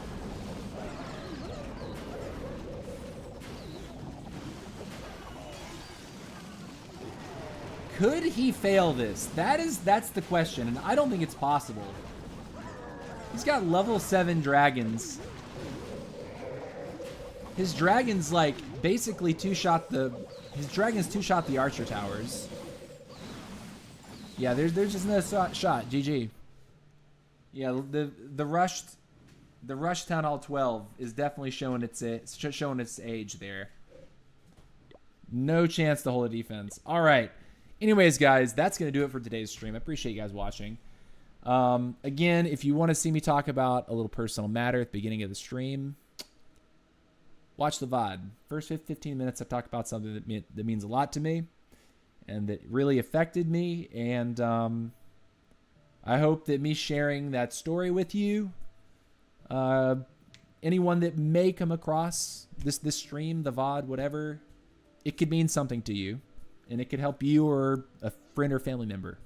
Could he fail this? That's the question, and I don't think it's possible. He's got level 7 dragons. His dragons like basically two-shot the archer towers. Yeah, there's just no shot. GG. Yeah, the rushed Town Hall 12 is definitely showing its age there. No chance to hold a defense. All right. Anyways, guys, that's going to do it for today's stream. I appreciate you guys watching. Again, if you want to see me talk about a little personal matter at the beginning of the stream, watch the VOD. First 15 minutes, I've talked about something that means a lot to me and that really affected me. And I hope that me sharing that story with you, anyone that may come across this stream, the VOD, whatever, it could mean something to you. And it could help you or a friend or family member.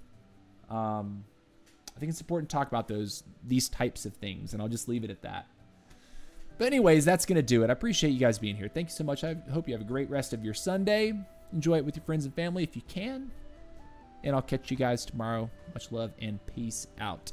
I think it's important to talk about these types of things, and I'll just leave it at that. But anyways, that's going to do it. I appreciate you guys being here. Thank you so much. I hope you have a great rest of your Sunday. Enjoy it with your friends and family if you can. And I'll catch you guys tomorrow. Much love and peace out.